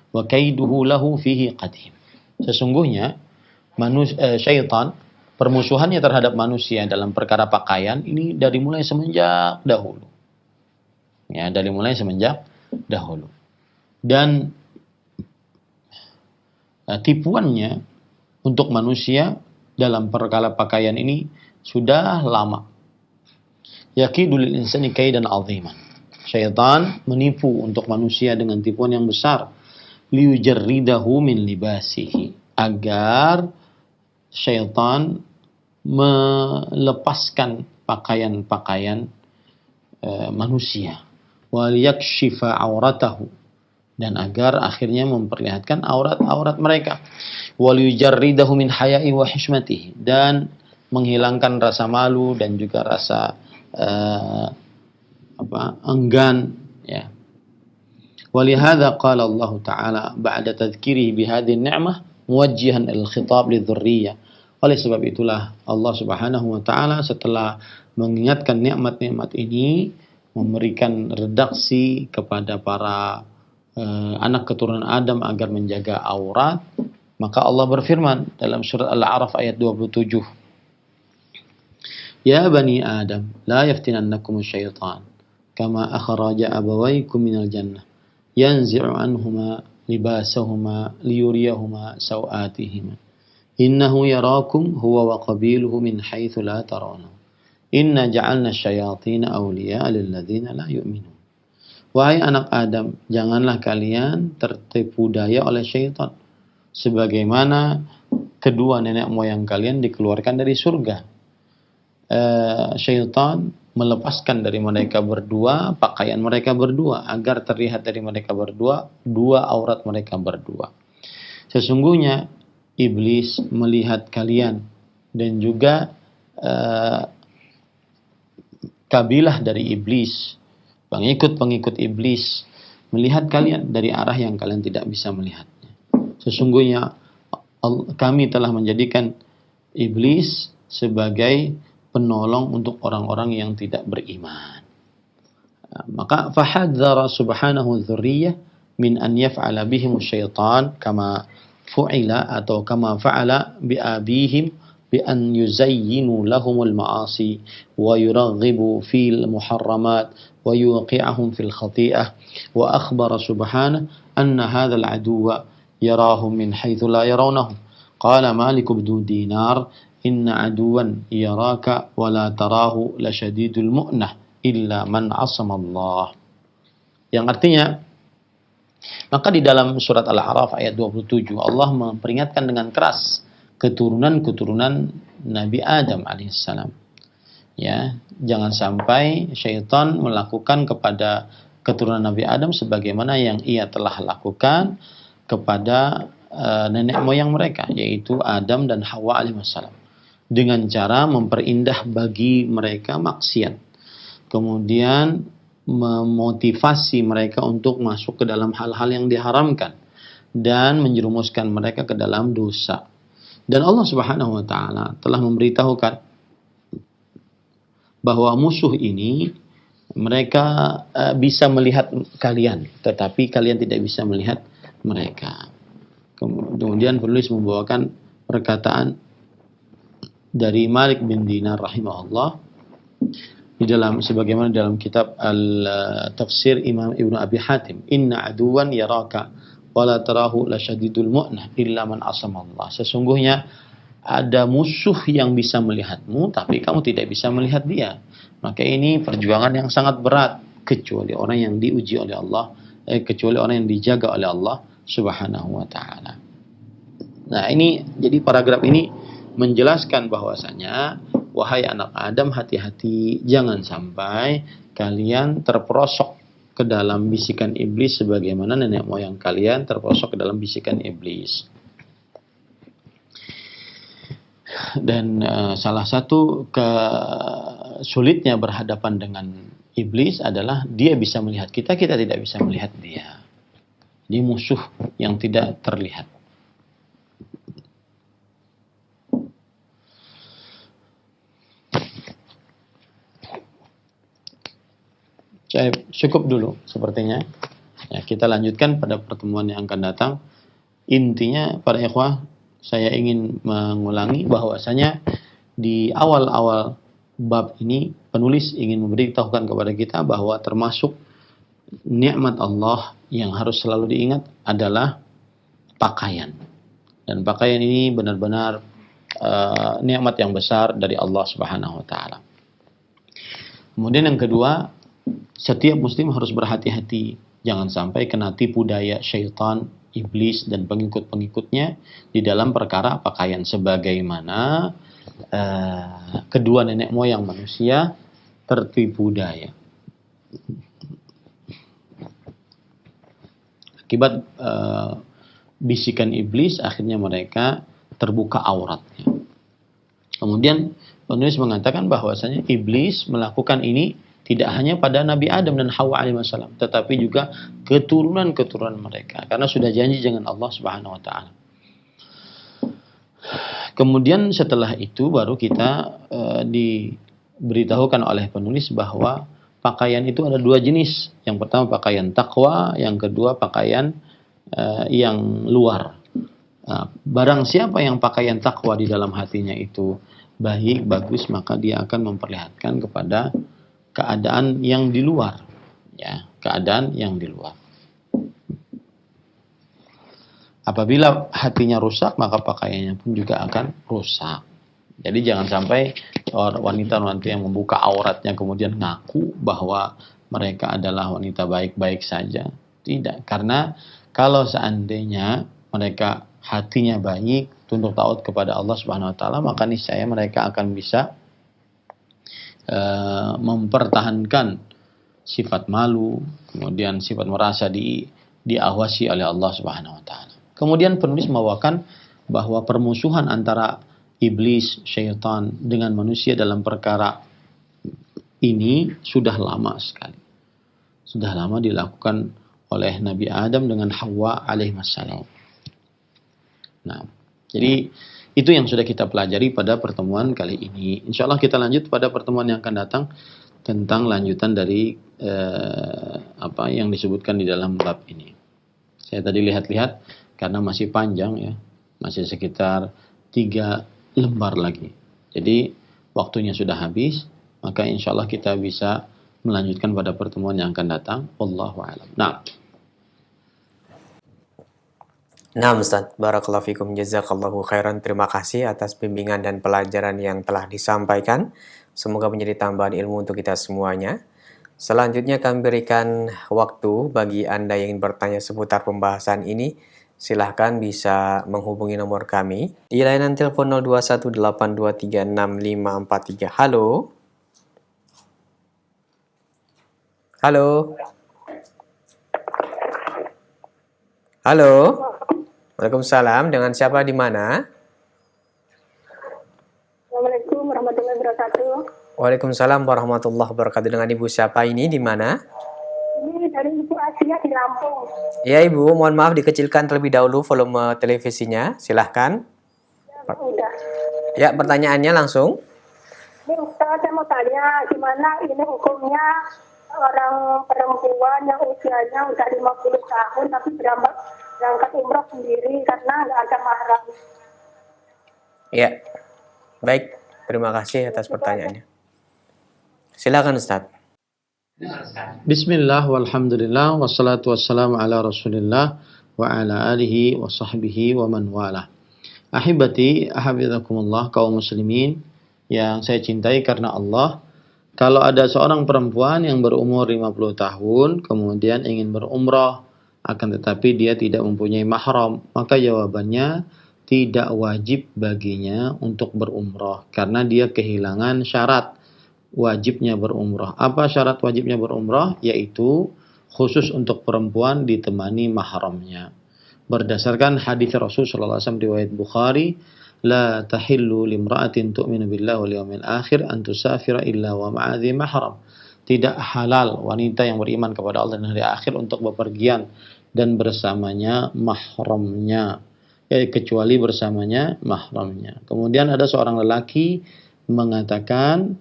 wa kaiduhu lahu fihi qadim. Sesungguhnya syaitan permusuhannya terhadap manusia dalam perkara pakaian ini dari mulai semenjak dahulu. Ya, dari mulai semenjak dahulu. Dan tipuannya untuk manusia dalam perkara pakaian ini sudah lama. Yakidu lil insani kaidan 'aziman. Syaitan menipu untuk manusia dengan tipuan yang besar. Liyujarridahu min libasihi. Agar syaitan melepaskan pakaian-pakaian manusia. Waliyakshifa auratahu. Dan agar akhirnya memperlihatkan aurat-aurat mereka. Waliyujarridahu min haya'i wa hishmatihi. Dan menghilangkan rasa malu dan juga rasa enggan, ya. Walihada qala Allah Ta'ala ba'da tadhkirihi bihadhihi ni'mah muwajjihan al-khitab lidhurriyyah. Oleh sebab itulah Allah Subhanahu wa taala setelah mengingatkan nikmat-nikmat ini memberikan redaksi kepada para anak keturunan Adam agar menjaga aurat, maka Allah berfirman dalam surat Al-A'raf ayat 27. Ya bani Adam, la yaftinannakum syaitan, kama akhraja abawaykum minal jannah, yanzi'u anhuma libasahuma liyuriyahuma sawatihima. Innahu yarakum huwa wa qabiluhu min haitsu la tarawna. Inna ja'alna syayatina awliya lilladzina la yu'minun. Wahai anak Adam, janganlah kalian tertipu daya oleh syaitan. Sebagaimana kedua nenek moyang kalian dikeluarkan dari surga. Syaitan melepaskan dari mereka berdua pakaian mereka berdua agar terlihat dari mereka berdua dua aurat mereka berdua. Sesungguhnya iblis melihat kalian dan juga kabilah dari iblis, pengikut-pengikut iblis melihat kalian dari arah yang kalian tidak bisa melihatnya. Sesungguhnya kami telah menjadikan iblis sebagai penolong untuk orang-orang yang tidak beriman. Maka fahadzara subhanahu dzurriyyah min an yaf'ala bihim syaitan kama fu'ila atau kama fa'ala bi abihim bi an yuzayyinu lahumul ma'asi wa yuraghibu fil muharramat wa yuqi'ahum fil khati'ah wa akhbara subhanahu anna hadzal aduwwa yarahum min haitsu la yarawnahum. Qala Malik bin Dinar inna aduwan yaraka wa la tarahu la syadidul mu'nah illa man asama Allah. Yang artinya, maka di dalam surat Al-A'raf ayat 27 Allah memperingatkan dengan keras keturunan-keturunan Nabi Adam alaihissalam. Ya, jangan sampai syaitan melakukan kepada keturunan Nabi Adam sebagaimana yang ia telah lakukan kepada nenek moyang mereka, yaitu Adam dan Hawa alaihissalam, dengan cara memperindah bagi mereka maksiat, kemudian memotivasi mereka untuk masuk ke dalam hal-hal yang diharamkan dan menjerumuskan mereka ke dalam dosa. Dan Allah Subhanahu wa taala telah memberitahukan bahwa musuh ini mereka bisa melihat kalian, tetapi kalian tidak bisa melihat mereka. Kemudian penulis membawakan perkataan dari Malik bin Dinar rahimahullah di dalam sebagaimana dalam kitab Al-Tafsir Imam Ibnu Abi Hatim, inna aduwan yaraka wa la tarahu la syadidul mu'nah illa man asama Allah. Sesungguhnya ada musuh yang bisa melihatmu tapi kamu tidak bisa melihat dia. Maka ini perjuangan yang sangat berat kecuali orang yang diuji oleh Allah, kecuali orang yang dijaga oleh Allah Subhanahu wa taala. Nah, ini jadi paragraf ini menjelaskan bahwasanya wahai anak Adam, hati-hati jangan sampai kalian terperosok ke dalam bisikan iblis sebagaimana nenek moyang kalian terperosok ke dalam bisikan iblis. Dan salah satu sulitnya berhadapan dengan iblis adalah dia bisa melihat kita, kita tidak bisa melihat dia. Dia musuh yang tidak terlihat. Cukup dulu sepertinya. Ya, kita lanjutkan pada pertemuan yang akan datang. Intinya para ikhwah, saya ingin mengulangi bahwasanya di awal-awal bab ini penulis ingin memberitahukan kepada kita bahwa termasuk nikmat Allah yang harus selalu diingat adalah pakaian. Dan pakaian ini benar-benar nikmat yang besar dari Allah Subhanahu wa taala. Kemudian yang kedua, setiap muslim harus berhati-hati jangan sampai kena tipu daya syaitan, iblis dan pengikut-pengikutnya di dalam perkara pakaian, sebagaimana kedua nenek moyang manusia tertipu daya akibat bisikan iblis. Akhirnya mereka terbuka auratnya. Kemudian penulis mengatakan bahwasanya iblis melakukan ini tidak hanya pada Nabi Adam dan Hawa alaihissalam, tetapi juga keturunan-keturunan mereka, karena sudah janji dengan Allah Subhanahu wa taala. Kemudian setelah itu baru kita diberitahukan oleh penulis bahwa pakaian itu ada dua jenis. Yang pertama pakaian takwa, yang kedua pakaian yang luar. Barang siapa yang pakaian takwa di dalam hatinya itu baik, bagus, maka dia akan memperlihatkan kepada keadaan yang di luar, ya, keadaan yang di luar. Apabila hatinya rusak, maka pakaiannya pun juga akan rusak. Jadi jangan sampai wanita-wanita yang membuka auratnya kemudian ngaku bahwa mereka adalah wanita baik-baik saja. Tidak, karena kalau seandainya mereka hatinya baik, tunduk taat kepada Allah Subhanahu wa taala, maka niscaya mereka akan bisa mempertahankan sifat malu, kemudian sifat merasa diawasi oleh Allah Subhanahu wa taala. Kemudian penulis membawakan bahwa permusuhan antara iblis, syaitan dengan manusia dalam perkara ini sudah lama sekali. Sudah lama dilakukan oleh Nabi Adam dengan Hawa alaihissalam. Nah, jadi itu yang sudah kita pelajari pada pertemuan kali ini. Insya Allah kita lanjut pada pertemuan yang akan datang tentang lanjutan dari apa yang disebutkan di dalam bab ini. Saya tadi lihat-lihat karena masih panjang ya, masih sekitar 3 lembar lagi. Jadi waktunya sudah habis, maka insya Allah kita bisa melanjutkan pada pertemuan yang akan datang. Wallahu a'lam. Nah, Ustaz, barakallahu fikum, jazakallahu khairan. Terima kasih atas bimbingan dan pelajaran yang telah disampaikan. Semoga menjadi tambahan ilmu untuk kita semuanya. Selanjutnya kami berikan waktu bagi Anda yang ingin bertanya seputar pembahasan ini. Silahkan bisa menghubungi nomor kami di layanan telepon 0218236543. Halo. Halo. Halo. Waalaikumsalam. Dengan siapa di mana? Assalamualaikum warahmatullahi wabarakatuh. Waalaikumsalam warahmatullahi wabarakatuh. Dengan Ibu siapa ini di mana? Ini dari Ibu Asia di Lampung. Ya Ibu, mohon maaf dikecilkan terlebih dahulu volume televisinya. Silahkan. Ya, udah. Ya, pertanyaannya langsung. Ini Ustaz, saya mau tanya gimana ini hukumnya orang perempuan yang usianya udah 50 tahun tapi berangkat umroh sendiri karena nggak ada mahram. Ya, baik. Terima kasih atas pertanyaannya. Silakan Ustaz. Bismillah walhamdulillah wassalatu wassalamu ala rasulillah wa ala alihi wa sahbihi wa man wala. Ahibati ahabidakumullah, kaum muslimin yang saya cintai karena Allah. Kalau ada seorang perempuan yang berumur 50 tahun kemudian ingin berumrah akan tetapi dia tidak mempunyai mahram, maka jawabannya tidak wajib baginya untuk berumrah karena dia kehilangan syarat wajibnya berumrah. Apa syarat wajibnya berumrah? Yaitu khusus untuk perempuan ditemani mahramnya. Berdasarkan hadis Rasul sallallahu alaihi wasallam riwayat Bukhari, la tahillu limra'atin tu'minu billahi wal yawmil akhir an tusafira illa wa ma'adhi mahram. Tidak halal wanita yang beriman kepada Allah dan hari akhir untuk bepergian dan bersamanya mahramnya, kecuali bersamanya mahramnya. Kemudian ada seorang lelaki mengatakan,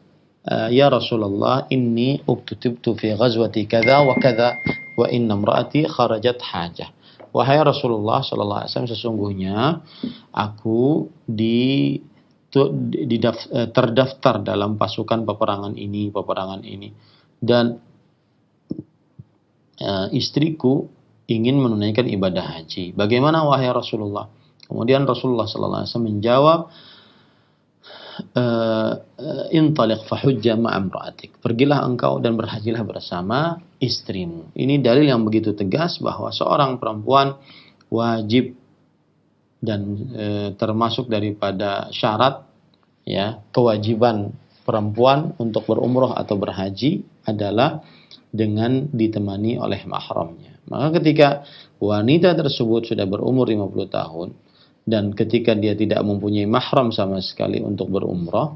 ya Rasulullah, inni uktutibtu fi ghazwati kadza wa kadza wa inna imraati kharajat hajah. Wahai Rasulullah sallallahu alaihi wasallam, sesungguhnya aku terdaftar dalam pasukan peperangan ini dan istriku ingin menunaikan ibadah haji. Bagaimana wahai Rasulullah? Kemudian Rasulullah sallallahu alaihi wasallam menjawab, intaliq fahujja ma'amra'atik. Pergilah engkau dan berhajilah bersama istrimu. Ini dalil yang begitu tegas bahwa seorang perempuan wajib dan termasuk daripada syarat ya kewajiban perempuan untuk berumrah atau berhaji adalah dengan ditemani oleh mahramnya. Maka ketika wanita tersebut sudah berumur 50 tahun dan ketika dia tidak mempunyai mahram sama sekali untuk berumrah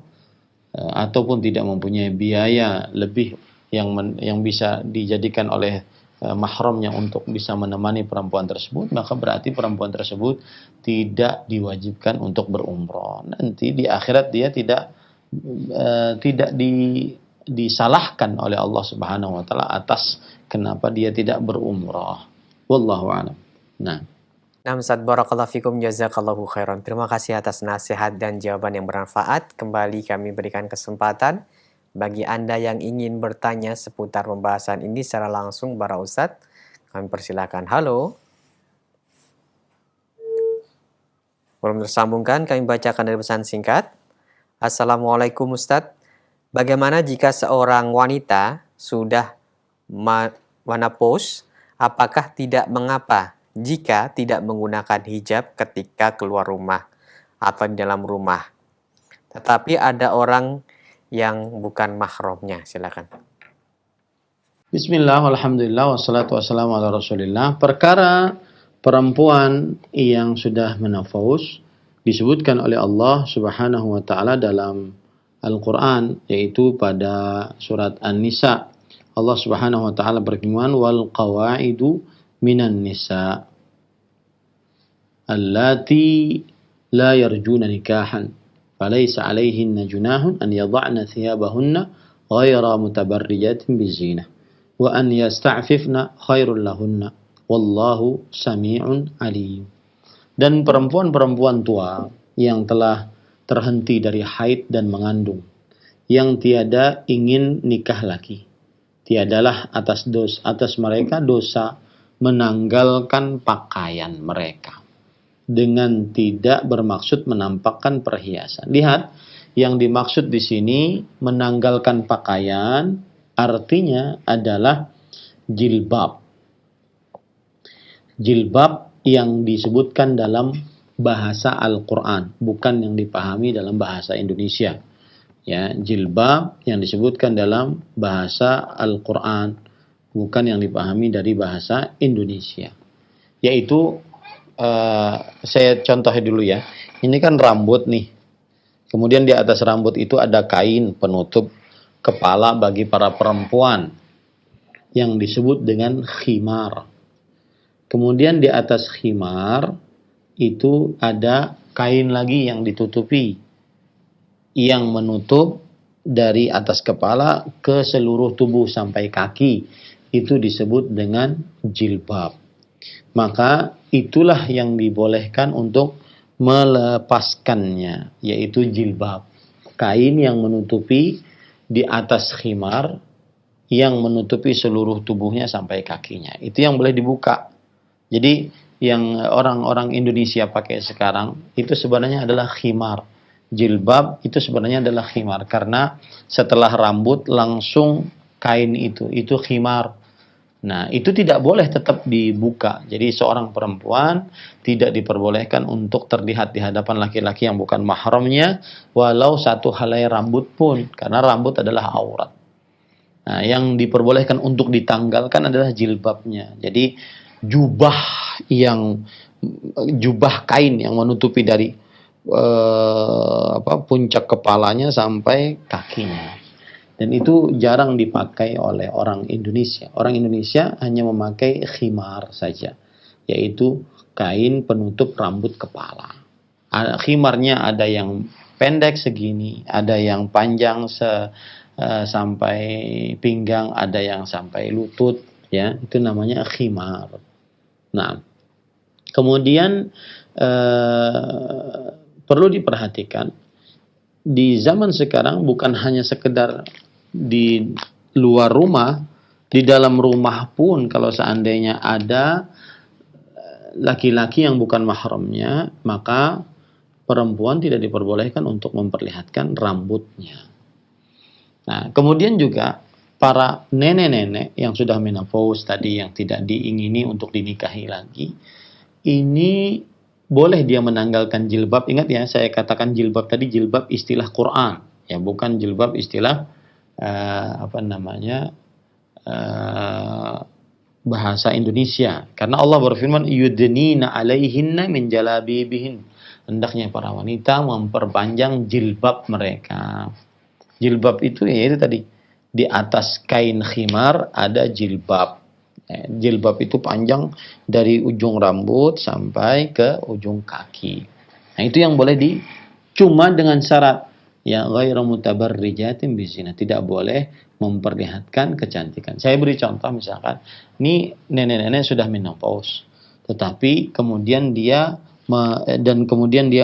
ataupun tidak mempunyai biaya lebih yang bisa dijadikan oleh mahramnya untuk bisa menemani perempuan tersebut, maka berarti perempuan tersebut tidak diwajibkan untuk berumrah. Nanti di akhirat dia tidak disalahkan oleh Allah Subhanahu wa taala atas kenapa dia tidak berumrah. Wallahu a'lam. Nah, Ustaz, barakallahu fikum, jazakallahu khairan. Terima kasih atas nasihat dan jawaban yang bermanfaat. Kembali kami berikan kesempatan bagi Anda yang ingin bertanya seputar pembahasan ini secara langsung para Ustaz. Kami persilakan. Halo. Belum tersambungkan, kami bacakan dari pesan singkat. Assalamualaikum Ustadz. Bagaimana jika seorang wanita sudah menopause, apakah tidak mengapa jika tidak menggunakan hijab ketika keluar rumah atau di dalam rumah? Tetapi ada orang yang bukan mahramnya. Silakan. Bismillah, alhamdulillah, wassalatu wassalamu ala rasulillah. Perkara perempuan yang sudah menopause disebutkan oleh Allah Subhanahu wa taala dalam Al-Qur'an, yaitu pada surat An-Nisa. Allah Subhanahu wa taala berfirman, wal qawaidu minan nisa allati la yarjuna nikahan falaysa 'alayhinna junahun an yadh'na thiyabahunna ghayra mutabarrijatin bizinah wa an yasta'fifna khairul lahunna wallahu sami'un alim. Dan perempuan-perempuan tua yang telah terhenti dari haid dan mengandung, yang tiada ingin nikah lagi, tiadalah atas mereka dosa menanggalkan pakaian mereka dengan tidak bermaksud menampakkan perhiasan. Lihat, yang dimaksud di sini menanggalkan pakaian artinya adalah jilbab. Jilbab yang disebutkan dalam bahasa Al-Quran, bukan yang dipahami dalam bahasa Indonesia. Ya, jilbab yang disebutkan dalam bahasa Al-Quran, bukan yang dipahami dari bahasa Indonesia. Yaitu, saya contohin dulu ya. Ini kan rambut nih. Kemudian di atas rambut itu ada kain penutup kepala bagi para perempuan yang disebut dengan khimar. Kemudian di atas khimar itu ada kain lagi yang ditutupi, yang menutup dari atas kepala ke seluruh tubuh sampai kaki. Itu disebut dengan jilbab. Maka itulah yang dibolehkan untuk melepaskannya, yaitu jilbab. Kain yang menutupi di atas khimar, yang menutupi seluruh tubuhnya sampai kakinya. Itu yang boleh dibuka. Jadi yang orang-orang Indonesia pakai sekarang itu sebenarnya adalah khimar. Jilbab itu sebenarnya adalah khimar, karena setelah rambut langsung kain itu khimar. Nah, itu tidak boleh tetap dibuka. Jadi seorang perempuan tidak diperbolehkan untuk terlihat di hadapan laki-laki yang bukan mahramnya, walau satu helai rambut pun, karena rambut adalah aurat. Nah, yang diperbolehkan untuk ditanggalkan adalah jilbabnya. Jadi jubah kain yang menutupi dari puncak kepalanya sampai kakinya. Dan itu jarang dipakai oleh orang Indonesia. Orang Indonesia hanya memakai khimar saja, yaitu kain penutup rambut kepala. Khimarnya ada yang pendek segini, ada yang panjang sampai pinggang, ada yang sampai lutut, ya, itu namanya khimar. Nah, kemudian perlu diperhatikan, di zaman sekarang bukan hanya sekedar di luar rumah, di dalam rumah pun kalau seandainya ada laki-laki yang bukan mahramnya, maka perempuan tidak diperbolehkan untuk memperlihatkan rambutnya. Nah, kemudian juga para nenek-nenek yang sudah menopause tadi, yang tidak diingini untuk dinikahi lagi, ini boleh dia menanggalkan jilbab. Ingat ya, saya katakan jilbab tadi jilbab istilah Quran, ya, bukan jilbab istilah bahasa Indonesia. Karena Allah berfirman, yudnina alaihinna min jalabibihin. Hendaknya para wanita memperpanjang jilbab mereka. Jilbab itu ya itu tadi, di atas kain khimar ada jilbab. Jilbab itu panjang dari ujung rambut sampai ke ujung kaki. Nah, itu yang boleh cuma dengan syarat ya ghairu mutabarrijatin bizina, tidak boleh memperlihatkan kecantikan. Saya beri contoh, misalkan ini nenek-nenek sudah menopause, tetapi kemudian dia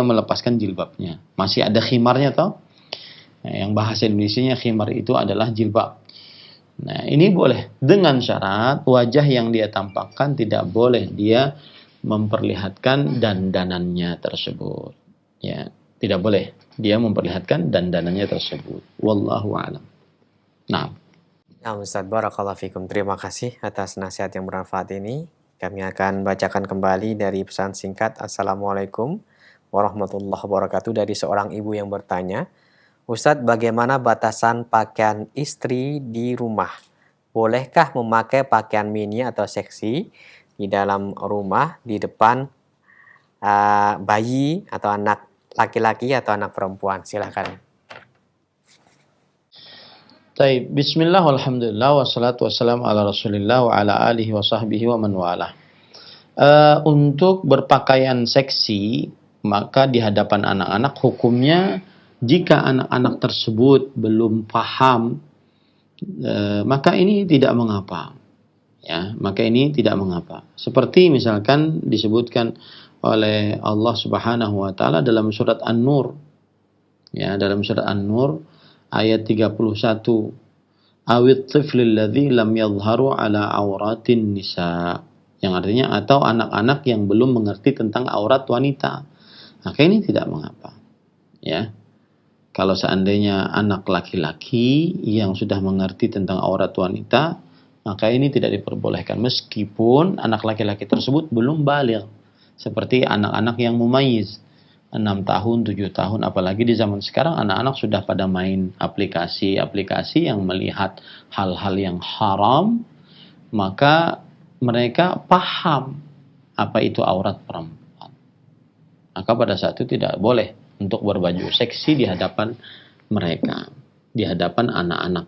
melepaskan jilbabnya. Masih ada khimarnya toh? Nah, yang bahasa Indonesianya khimar itu adalah jilbab. Nah, ini boleh dengan syarat wajah yang dia tampakkan tidak boleh dia memperlihatkan dandanannya tersebut. Ya. Tidak boleh dia memperlihatkan dandanannya tersebut. Wallahu a'lam. Nah, Nah, Ustaz, barakallahu fikum. Terima kasih atas nasihat yang bermanfaat ini. Kami akan bacakan kembali dari pesan singkat. Assalamualaikum warahmatullahi wabarakatuh, dari seorang ibu yang bertanya, Ustadz, bagaimana batasan pakaian istri di rumah? Bolehkah memakai pakaian mini atau seksi di dalam rumah, di depan bayi atau anak laki-laki atau anak perempuan? Silahkan. Taib, bismillah, walhamdulillah, wassalatu wassalamu ala rasulillah wa ala alihi wa sahbihi wa man walah. Untuk berpakaian seksi, maka di hadapan anak-anak hukumnya, jika anak-anak tersebut belum paham, maka ini tidak mengapa. Ya, maka ini tidak mengapa. Seperti misalkan disebutkan oleh Allah Subhanahu wa taala dalam surat An-Nur. Ya, dalam surat An-Nur ayat 31. Awit tiflil ladzi lam yadhharu ala auratin nisa. Yang artinya atau anak-anak yang belum mengerti tentang aurat wanita. Maka ini tidak mengapa. Ya. Kalau seandainya anak laki-laki yang sudah mengerti tentang aurat wanita, maka ini tidak diperbolehkan meskipun anak laki-laki tersebut belum baligh. Seperti anak-anak yang mumayyiz, 6 tahun, 7 tahun, apalagi di zaman sekarang anak-anak sudah pada main aplikasi-aplikasi yang melihat hal-hal yang haram, maka mereka paham apa itu aurat perempuan. Maka pada saat itu tidak boleh untuk berbaju seksi di hadapan mereka, di hadapan anak-anak,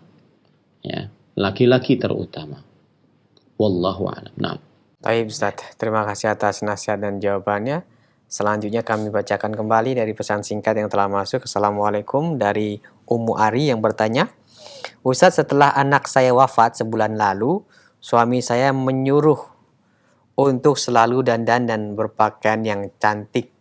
ya, laki-laki terutama. Wallahu a'lam. Nah. Baik, Ustaz. Terima kasih atas nasihat dan jawabannya. Selanjutnya kami bacakan kembali dari pesan singkat yang telah masuk. Assalamualaikum, dari Ummu Ari yang bertanya, Ustaz, setelah anak saya wafat sebulan lalu, suami saya menyuruh untuk selalu dandan dan berpakaian yang cantik.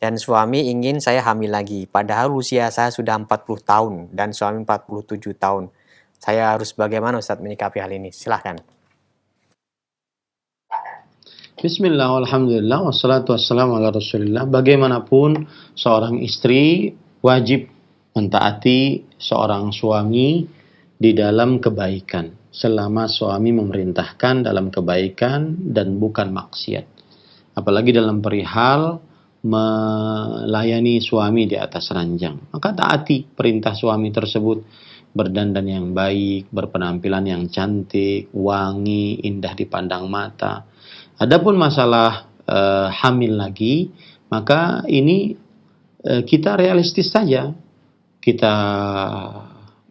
Dan suami ingin saya hamil lagi. Padahal usia saya sudah 40 tahun dan suami 47 tahun. Saya harus bagaimana, Ustaz, menyikapi hal ini? Silahkan. Bismillah, alhamdulillah, wassalatu wassalamu ala rasulillah. Bagaimanapun seorang istri wajib mentaati seorang suami di dalam kebaikan, selama suami memerintahkan dalam kebaikan dan bukan maksiat. Apalagi dalam perihal melayani suami di atas ranjang, maka taati perintah suami tersebut, berdandan yang baik, berpenampilan yang cantik, wangi, indah dipandang mata. Adapun masalah hamil lagi, maka ini kita realistis saja. Kita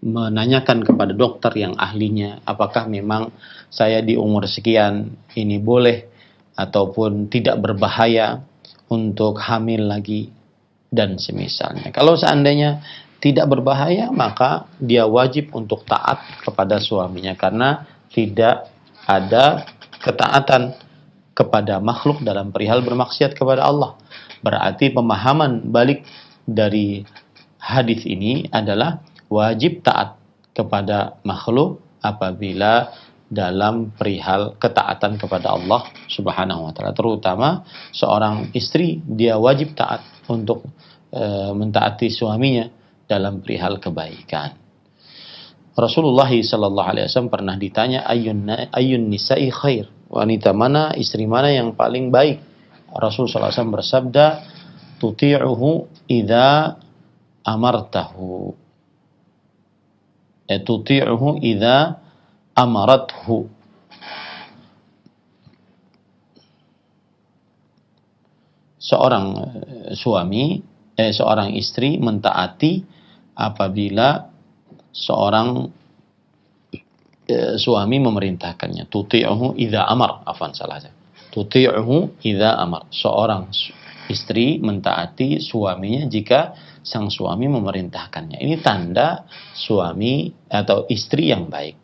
menanyakan kepada dokter yang ahlinya, apakah memang saya di umur sekian ini boleh ataupun tidak berbahaya untuk hamil lagi dan semisalnya. Kalau seandainya tidak berbahaya, maka dia wajib untuk taat kepada suaminya, karena tidak ada ketaatan kepada makhluk dalam perihal bermaksiat kepada Allah. Berarti pemahaman balik dari hadis ini adalah wajib taat kepada makhluk apabila dalam perihal ketaatan kepada Allah Subhanahu wa taala. Terutama seorang istri, dia wajib taat untuk mentaati suaminya dalam perihal kebaikan. Rasulullah sallallahu alaihi wasallam pernah ditanya, ayyun nisa'i khair? Wanita mana, istri mana yang paling baik? Rasul sallallahu alaihi wasallam bersabda, tuti'uhu idza amartahu. Tuti'uhu idza amarathu. Seorang seorang istri mentaati apabila seorang suami memerintahkannya. Tuti'uhu idza amar, Tuti'uhu idza amar. Seorang istri mentaati suaminya jika sang suami memerintahkannya. Ini tanda suami atau istri yang baik.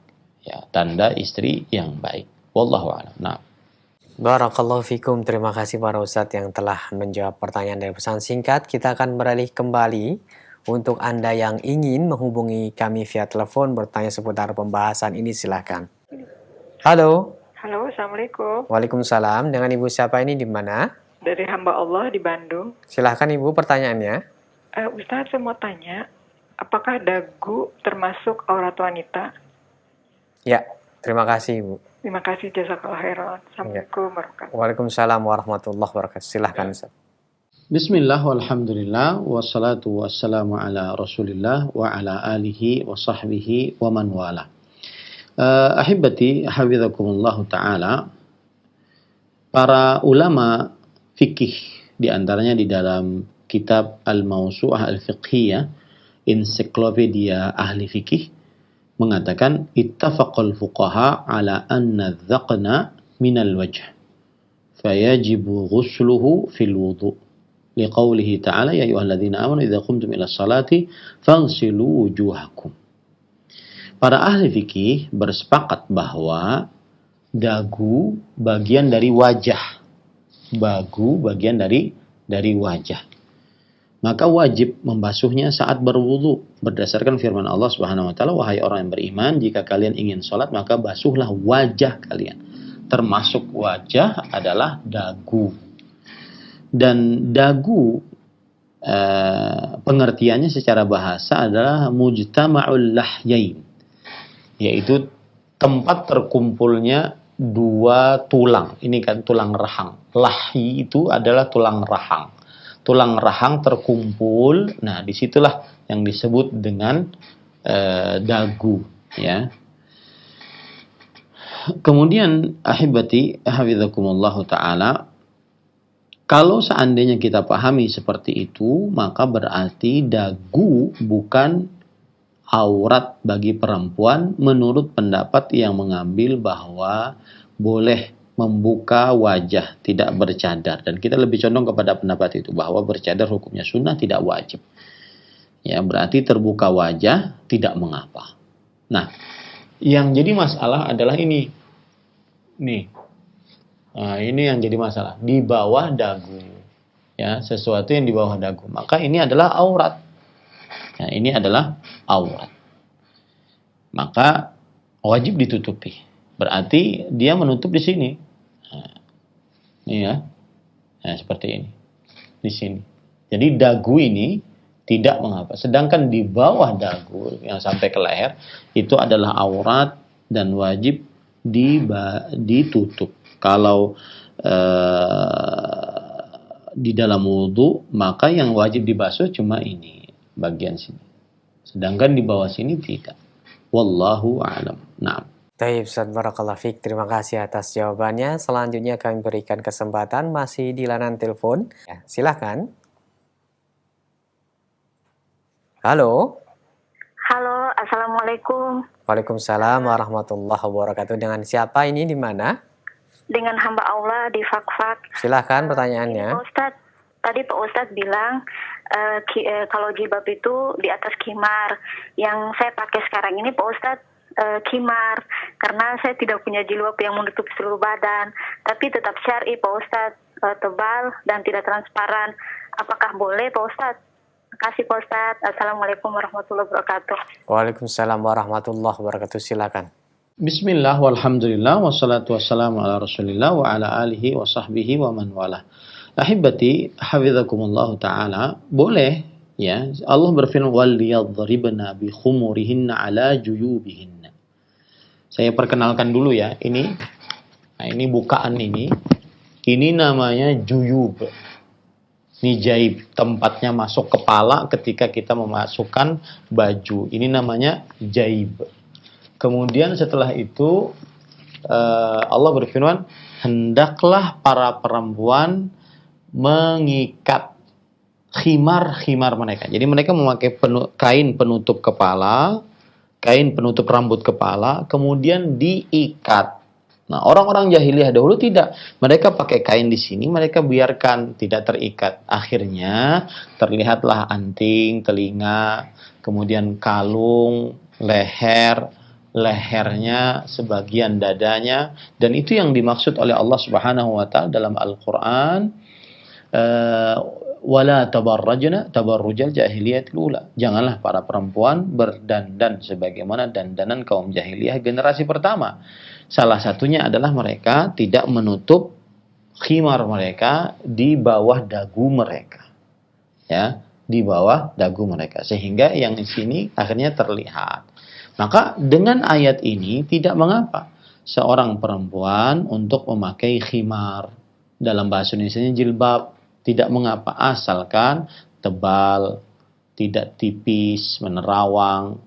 Ya, tanda istri yang baik. Wallahu a'lam. Nah. Barakallahu fikum. Terima kasih para Ustadz yang telah menjawab pertanyaan dari pesan singkat. Kita akan beralih kembali. Untuk Anda yang ingin menghubungi kami via telepon bertanya seputar pembahasan ini, silahkan. Halo. Halo, Assalamualaikum. Waalaikumsalam. Dengan Ibu siapa ini, di mana? Dari hamba Allah di Bandung. Silahkan Ibu, pertanyaannya. Ustaz, saya mau tanya, apakah dagu termasuk aurat wanita? Ya, terima kasih Ibu. Terima kasih, jazakallah khairan. Assalamualaikum warahmatullahi wabarakatuh. Waalaikumsalam warahmatullahi wabarakatuh. Silahkan Ustaz. Bismillah walhamdulillah wassalatu wassalamu ala rasulillah wa ala alihi wa sahbihi wa man wala. Ahibati hafizakumullah ta'ala, para ulama fikih di antaranya di dalam kitab Al-Mawsu'ah Al-Fiqhiyah, ensiklopedia ahli fikih, mengatakan ittafaqal fuqaha ala anna dzaqna minal wajh fayajibu ghusluhu fil wudu' liqaulihi ta'ala ya ayyuhalladzina amanu idza qumtum ila sholati faghsilu wujuhakum. Para ahli fikih bersepakat bahwa dagu bagian dari wajah. Bagu bagian dari wajah. Maka wajib membasuhnya saat berwudu berdasarkan firman Allah Subhanahu wa taala, wahai orang yang beriman, jika kalian ingin salat maka basuhlah wajah kalian. Termasuk wajah adalah dagu. Dan dagu pengertiannya secara bahasa adalah mujtama'ul lahyain, yaitu tempat terkumpulnya dua tulang. Ini kan tulang rahang. Lahyi itu adalah tulang rahang. Tulang rahang terkumpul. Nah, disitulah yang disebut dengan dagu. Ya. Kemudian ahibati hafizakumullahu ta'ala, kalau seandainya kita pahami seperti itu, maka berarti dagu bukan aurat bagi perempuan menurut pendapat yang mengambil bahwa boleh membuka wajah tidak bercadar. Dan kita lebih condong kepada pendapat itu, bahwa bercadar hukumnya sunnah, tidak wajib. Ya, berarti terbuka wajah tidak mengapa. Nah, yang jadi masalah adalah ini. Nih. Nah, ini yang jadi masalah. Di bawah dagu. Ya, sesuatu yang di bawah dagu. Maka ini adalah aurat. Nah, ini adalah aurat. Maka wajib ditutupi. Berarti dia menutup di sini. Nah, ini ya. Nah, seperti ini. Di sini. Jadi dagu ini tidak mengapa. Sedangkan di bawah dagu yang sampai ke leher itu adalah aurat dan wajib ditutup. Kalau di dalam wudu, maka yang wajib dibasuh cuma ini, bagian sini. Sedangkan di bawah sini tidak. Wallahu a'lam. Naam. Baik, Ustaz, barakallahu fiik. Terima kasih atas jawabannya. Selanjutnya kami berikan kesempatan masih di layanan telepon. Ya, silakan. Halo. Halo, assalamualaikum. Waalaikumsalam warahmatullahi wabarakatuh. Dengan siapa ini, di mana? Dengan hamba Allah di Fakfak. Silahkan pertanyaannya. Pak Ustadz, tadi Pak Ustadz bilang kalau jilbab itu di atas khimar. Yang saya pakai sekarang ini Pak Ustadz khimar, karena saya tidak punya jilbab yang menutup seluruh badan, tapi tetap syar'i Pak Ustadz, tebal dan tidak transparan. Apakah boleh Pak Ustadz? Terima kasih Pak Ustadz. Assalamualaikum warahmatullahi wabarakatuh. Waalaikumsalam warahmatullahi wabarakatuh. Silakan. Bismillah walhamdulillah wassalatu wassalamu ala rasulillah wa ala alihi wa sahbihi wa man wala. Ahibati hafizakumullah ta'ala, boleh ya, Allah berfirman wal yadhribna bi khumurihinna ala juyubihinna. Saya perkenalkan dulu ya, ini. Nah, ini bukaan ini. Ini namanya juyub. Ini jaib, tempatnya masuk kepala ketika kita memasukkan baju. Ini namanya jaib. Kemudian setelah itu Allah berfirman, hendaklah para perempuan mengikat khimar mereka. Jadi mereka memakai kain penutup kepala, kain penutup rambut kepala, kemudian diikat. Nah, orang-orang jahiliyah dahulu tidak. Mereka pakai kain di sini, mereka biarkan tidak terikat. Akhirnya terlihatlah anting, telinga, kemudian kalung, lehernya, sebagian dadanya, dan itu yang dimaksud oleh Allah Subhanahu wa taala dalam Al-Qur'an, wala tabarrajna tabarrujal jahiliyatil ula. Janganlah para perempuan berdandan sebagaimana dandanan kaum jahiliyah generasi pertama. Salah satunya adalah mereka tidak menutup khimar mereka di bawah dagu mereka. Ya, di bawah dagu mereka, sehingga yang di sini akhirnya terlihat. Maka dengan ayat ini tidak mengapa seorang perempuan untuk memakai khimar, dalam bahasa Indonesia jilbab, tidak mengapa asalkan tebal, tidak tipis, menerawang,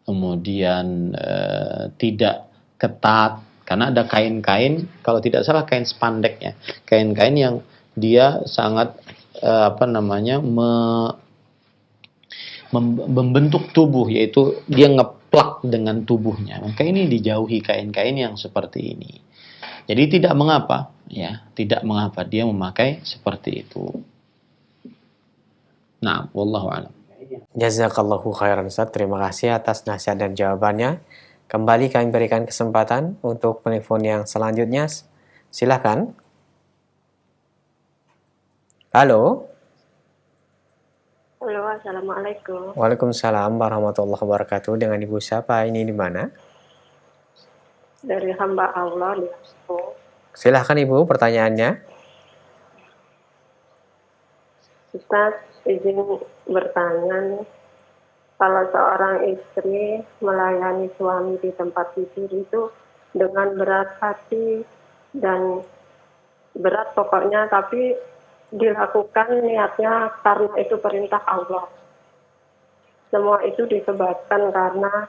kemudian tidak ketat. Karena ada kain-kain, kalau tidak salah kain spandek ya, kain-kain yang dia sangat membentuk tubuh, yaitu dia ngeplak dengan tubuhnya. Maka ini dijauhi kain-kain yang seperti ini. Jadi tidak mengapa, ya, tidak mengapa dia memakai seperti itu. Nah, wallahu a'lam. Jazakallahu khairan Ustaz. Terima kasih atas nasihat dan jawabannya. Kembali kami berikan kesempatan untuk penelpon yang selanjutnya. Silakan. Halo. Halo, assalamualaikum. Waalaikumsalam warahmatullahi wabarakatuh. Dengan Ibu siapa? Ini di mana? Dari hamba Allah di Lampung. Silakan Ibu, pertanyaannya. Ustaz, izin bertanya nih. Kalau seorang istri melayani suami di tempat tidur itu dengan berat hati dan berat pokoknya, tapi dilakukan niatnya karena itu perintah Allah. Semua itu disebabkan karena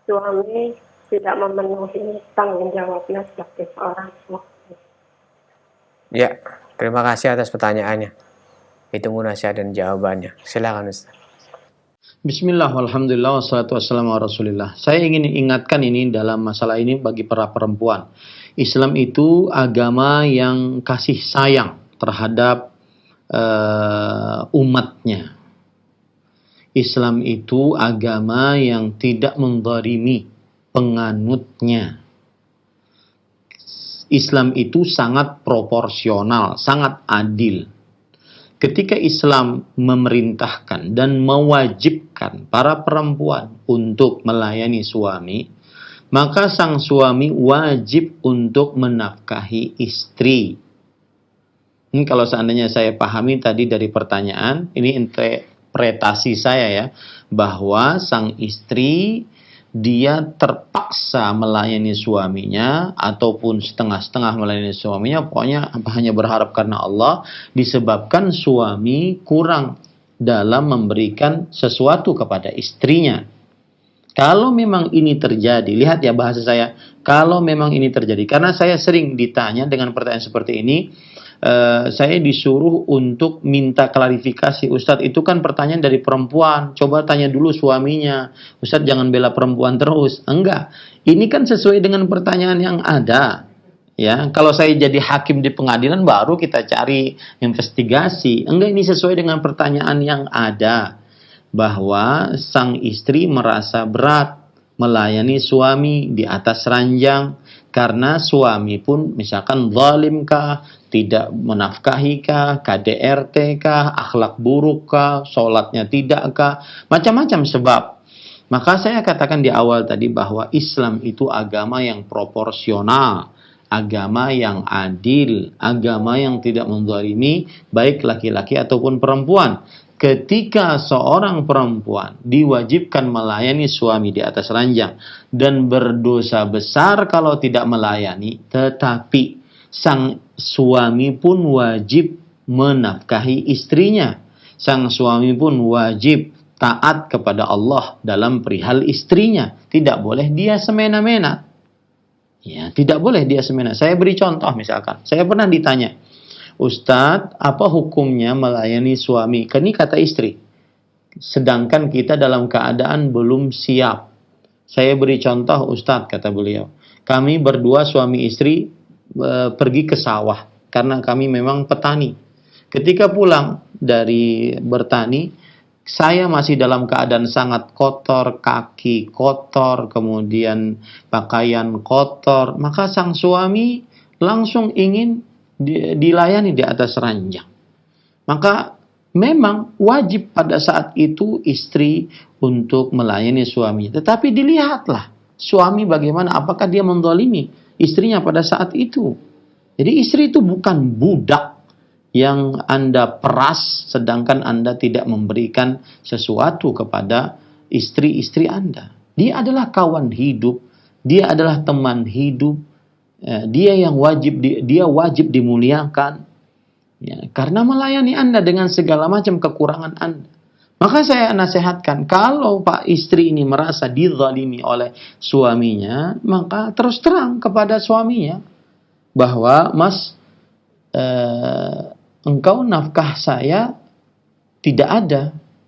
suami tidak memenuhi tanggung jawabnya sebagai seorang suami. Ya, terima kasih atas pertanyaannya. Ditunggu nasihat dan jawabannya. Silakan Ustaz. Bismillah, alhamdulillah, wassalatu wassalamu ala rasulillah. Saya ingin ingatkan ini dalam masalah ini bagi para perempuan. Islam itu agama yang kasih sayang terhadap umatnya. Islam itu agama yang tidak menzalimi penganutnya. Islam itu sangat proporsional, sangat adil. Ketika Islam memerintahkan dan mewajibkan para perempuan untuk melayani suami, maka sang suami wajib untuk menafkahi istri. Ini kalau seandainya saya pahami tadi dari pertanyaan, ini interpretasi saya ya, bahwa sang istri dia terpaksa melayani suaminya ataupun setengah-setengah melayani suaminya, pokoknya hanya berharap karena Allah, disebabkan suami kurang dalam memberikan sesuatu kepada istrinya. Kalau memang ini terjadi, lihat ya bahasa saya, kalau memang ini terjadi, karena saya sering ditanya dengan pertanyaan seperti ini, saya disuruh untuk minta klarifikasi. Ustadz, itu kan pertanyaan dari perempuan, coba tanya dulu suaminya. Ustadz, jangan bela perempuan terus. Enggak, ini kan sesuai dengan pertanyaan yang ada. Ya, kalau saya jadi hakim di pengadilan baru kita cari investigasi. Enggak, ini sesuai dengan pertanyaan yang ada, bahwa sang istri merasa berat melayani suami di atas ranjang karena suami pun misalkan zalim kah, tidak menafkahi kah, KDRT kah, akhlak buruk kah, sholatnya tidak kah, macam-macam sebab. Maka saya katakan di awal tadi bahwa Islam itu agama yang proporsional, agama yang adil, agama yang tidak menzalimi baik laki-laki ataupun perempuan. Ketika seorang perempuan diwajibkan melayani suami di atas ranjang dan berdosa besar kalau tidak melayani, tetapi sang suami pun wajib menafkahi istrinya. Sang suami pun wajib taat kepada Allah dalam perihal istrinya. Tidak boleh dia semena-mena. Ya, tidak boleh dia semena. Saya beri contoh misalkan. Saya pernah ditanya, Ustadz, apa hukumnya melayani suami? Ini kata istri. Sedangkan kita dalam keadaan belum siap. Saya beri contoh, Ustadz, kata beliau. Kami berdua suami istri pergi ke sawah. Karena kami memang petani. Ketika pulang dari bertani, saya masih dalam keadaan sangat kotor, kaki kotor, kemudian pakaian kotor. Maka sang suami langsung ingin dilayani di atas ranjang. Maka memang wajib pada saat itu istri untuk melayani suaminya. Tetapi dilihatlah suami bagaimana, apakah dia menzalimi istrinya pada saat itu. Jadi istri itu bukan budak yang Anda peras sedangkan Anda tidak memberikan sesuatu kepada istri-istri Anda. Dia adalah kawan hidup, dia adalah teman hidup, dia yang wajib dimuliakan, ya, karena melayani Anda dengan segala macam kekurangan Anda. Maka saya nasihatkan, kalau Pak istri ini merasa dizalimi oleh suaminya, maka terus terang kepada suaminya bahwa Mas, engkau nafkah saya tidak ada,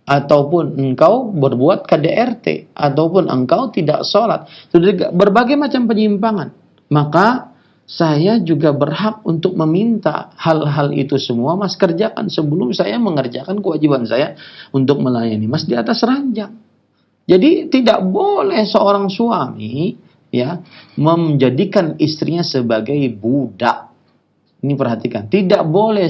ataupun engkau berbuat KDRT, ataupun engkau tidak sholat, sudah berbagai macam penyimpangan, maka saya juga berhak untuk meminta hal-hal itu semua Mas kerjakan sebelum saya mengerjakan kewajiban saya untuk melayani Mas di atas ranjang. Jadi tidak boleh seorang suami, ya, menjadikan istrinya sebagai budak. Ini perhatikan, tidak boleh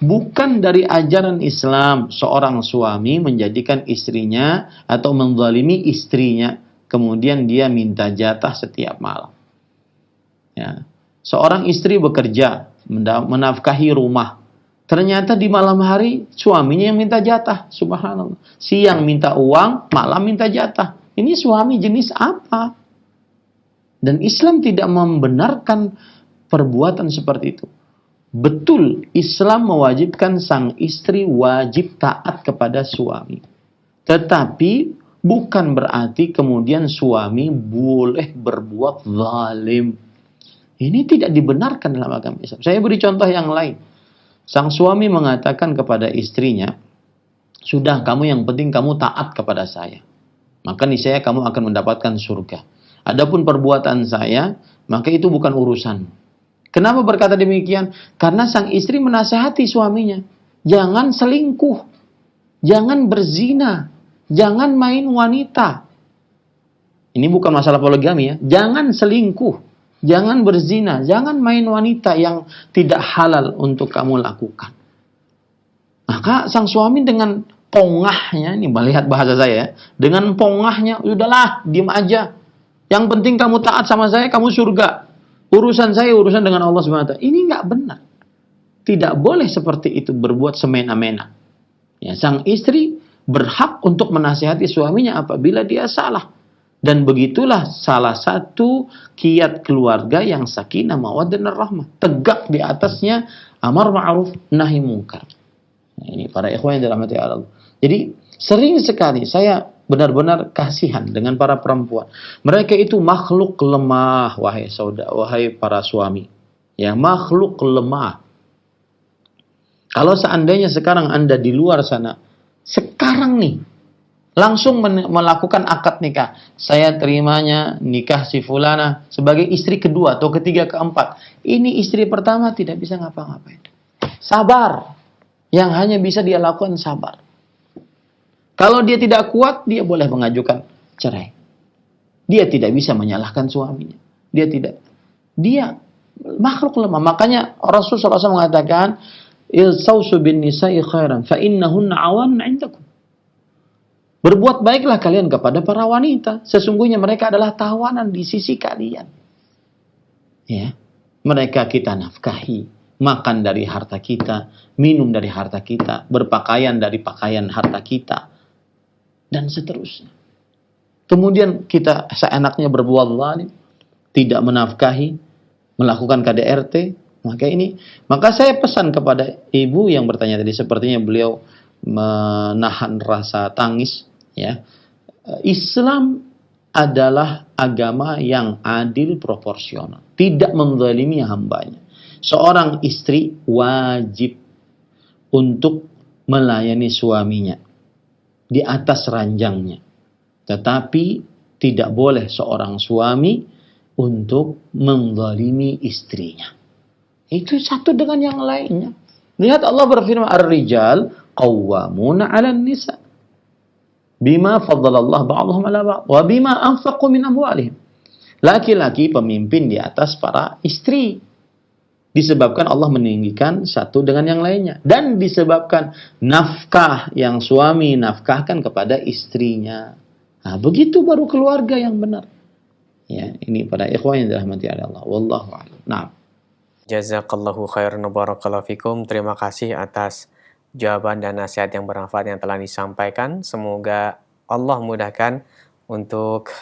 bukan dari ajaran Islam seorang suami menjadikan istrinya atau menzalimi istrinya, kemudian dia minta jatah setiap malam. Ya. Seorang istri bekerja, menafkahi rumah. Ternyata di malam hari suaminya yang minta jatah. Subhanallah. Siang minta uang, malam minta jatah. Ini suami jenis apa? Dan Islam tidak membenarkan perbuatan seperti itu. Betul, Islam mewajibkan sang istri wajib taat kepada suami. Tetapi bukan berarti kemudian suami boleh berbuat zalim. Ini tidak dibenarkan dalam agama Islam. Saya beri contoh yang lain. Sang suami mengatakan kepada istrinya, sudah, kamu yang penting kamu taat kepada saya, maka niscaya kamu akan mendapatkan surga. Adapun perbuatan saya, maka itu bukan urusan. Kenapa berkata demikian? Karena sang istri menasihati suaminya, jangan selingkuh, jangan berzina, jangan main wanita. Ini bukan masalah poligami ya. Jangan selingkuh, jangan berzina, jangan main wanita yang tidak halal untuk kamu lakukan. Maka sang suami dengan pongahnya, ini melihat bahasa saya ya, dengan pongahnya, udahlah, diam aja. Yang penting kamu taat sama saya, kamu surga. Urusan saya, urusan dengan Allah SWT. Ini nggak benar. Tidak boleh seperti itu, berbuat semena-mena. Ya, sang istri berhak untuk menasihati suaminya apabila dia salah. Dan begitulah salah satu kiat keluarga yang sakinah, mawaddah, dan rahmah. Tegak di atasnya amar ma'ruf, nahi munkar. Nah, ini para ikhwan yang dirahmati Allah. Jadi sering sekali saya benar-benar kasihan dengan para perempuan. Mereka itu makhluk lemah, wahai para suami. Ya, makhluk lemah. Kalau seandainya sekarang Anda di luar sana, sekarang nih, langsung melakukan akad nikah. Saya terimanya nikah si fulana sebagai istri kedua atau ketiga, keempat. Ini istri pertama tidak bisa ngapa-ngapain. Sabar. Yang hanya bisa dia lakukan sabar. Kalau dia tidak kuat, dia boleh mengajukan cerai. Dia tidak bisa menyalahkan suaminya. Dia makhluk lemah. Makanya Rasulullah SAW mengatakan, "Ilsausu bin nisa'i khairan fa innahunna awan 'indakum." Berbuat baiklah kalian kepada para wanita. Sesungguhnya mereka adalah tawanan di sisi kalian. Ya, mereka kita nafkahi, makan dari harta kita, minum dari harta kita, berpakaian dari pakaian harta kita, dan seterusnya. Kemudian kita seenaknya berbuat zalim, tidak menafkahi, melakukan KDRT, maka saya pesan kepada ibu yang bertanya tadi, sepertinya beliau menahan rasa tangis, ya. Islam adalah agama yang adil, proporsional, tidak menzalimi hambanya. Seorang istri wajib untuk melayani suaminya di atas ranjangnya. Tetapi tidak boleh seorang suami untuk menzalimi istrinya. Itu satu dengan yang lainnya. Lihat Allah berfirman, "Ar-rijal qawwamuna 'alan nisa bima faddalallah ba'dahum 'ala ba'd wa bima anfaqu min amwalihim." Laki-laki pemimpin di atas para istri. Disebabkan Allah meninggikan satu dengan yang lainnya. Dan disebabkan nafkah yang suami nafkahkan kepada istrinya. Nah, begitu baru keluarga yang benar. Ya, ini pada ikhwan yang dirahmati Allah. Wallahu a'lam. Nah. Jazakallahu khairan wa barakallahu fikum. Terima kasih atas jawaban dan nasihat yang bermanfaat yang telah disampaikan. Semoga Allah mudahkan untuk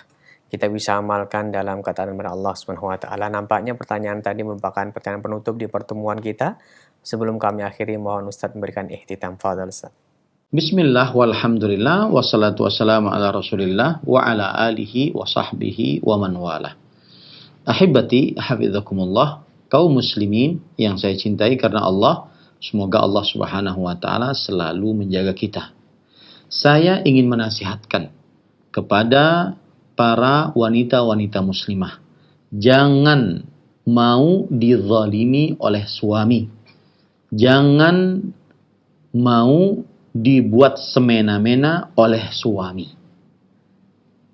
kita bisa amalkan dalam ketaatan kepada Allah Subhanahu wa taala. Nampaknya pertanyaan tadi merupakan pertanyaan penutup di pertemuan kita. Sebelum kami akhiri, mohon Ustaz memberikan ihtitam. Fadhal Ustaz. Bismillah walhamdulillah wassalatu wassalamu ala Rasulillah wa ala alihi wa sahbihi wa man wala. Ahibati hafizakumullah, kaum muslimin yang saya cintai karena Allah, semoga Allah Subhanahu wa taala selalu menjaga kita. Saya ingin menasihatkan kepada para wanita-wanita muslimah, jangan mau dizalimi oleh suami. Jangan mau dibuat semena-mena oleh suami.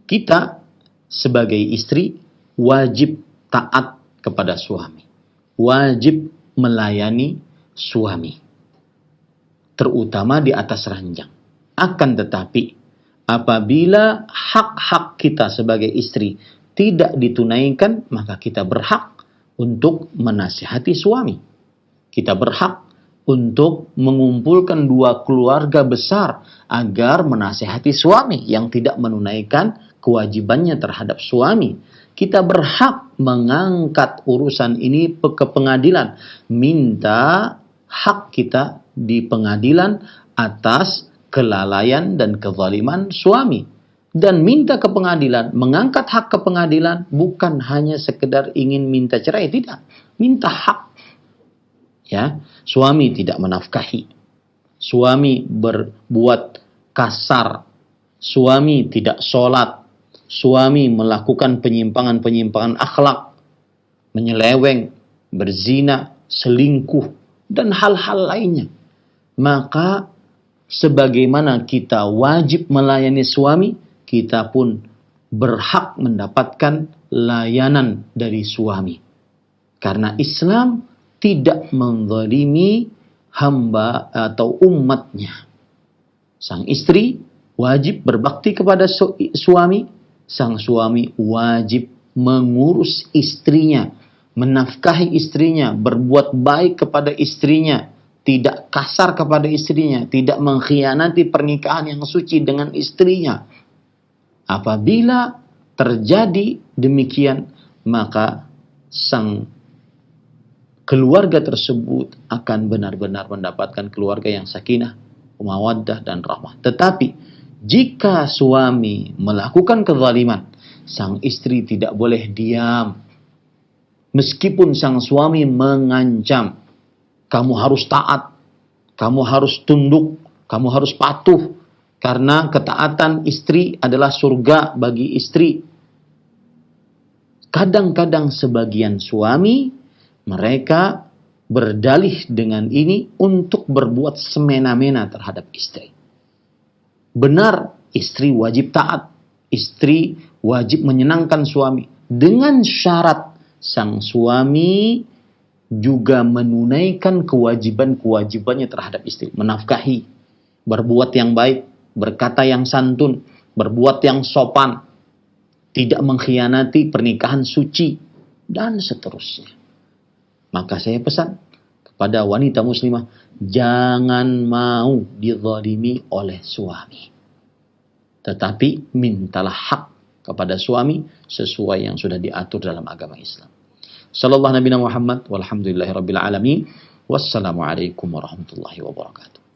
Kita sebagai istri wajib taat kepada suami. Wajib melayani suami. Terutama di atas ranjang. Akan tetapi apabila hak-hak kita sebagai istri tidak ditunaikan, maka kita berhak untuk menasihati suami. Kita berhak untuk mengumpulkan dua keluarga besar agar menasihati suami yang tidak menunaikan kewajibannya terhadap suami. Kita berhak mengangkat urusan ini ke pengadilan. Minta hak kita di pengadilan atas kelalaian dan kezaliman suami, dan minta ke pengadilan, mengangkat hak ke pengadilan bukan hanya sekedar ingin minta cerai, tidak, minta hak. Ya, suami tidak menafkahi, suami berbuat kasar, suami tidak sholat, suami melakukan penyimpangan-penyimpangan akhlak, menyeleweng, berzina, selingkuh, dan hal-hal lainnya. Maka sebagaimana kita wajib melayani suami, kita pun berhak mendapatkan layanan dari suami. Karena Islam tidak menzalimi hamba atau umatnya. Sang istri wajib berbakti kepada suami, sang suami wajib mengurus istrinya, menafkahi istrinya, berbuat baik kepada istrinya, tidak kasar kepada istrinya, tidak mengkhianati pernikahan yang suci dengan istrinya. Apabila terjadi demikian, maka sang keluarga tersebut akan benar-benar mendapatkan keluarga yang sakinah, mawaddah, dan rahmah. Tetapi jika suami melakukan kezaliman, sang istri tidak boleh diam. Meskipun sang suami mengancam, kamu harus taat, kamu harus tunduk, kamu harus patuh. Karena ketaatan istri adalah surga bagi istri. Kadang-kadang sebagian suami, mereka berdalih dengan ini untuk berbuat semena-mena terhadap istri. Benar, istri wajib taat, istri wajib menyenangkan suami. Dengan syarat sang suami juga menunaikan kewajiban-kewajibannya terhadap istri. Menafkahi, berbuat yang baik, berkata yang santun, berbuat yang sopan, tidak mengkhianati pernikahan suci, dan seterusnya. Maka saya pesan kepada wanita muslimah, jangan mau dizalimi oleh suami. Tetapi mintalah hak kepada suami sesuai yang sudah diatur dalam agama Islam. Sallallahu Nabi Muhammad walhamdulillahi rabbil alamin. Wassalamualaikum warahmatullahi wabarakatuh.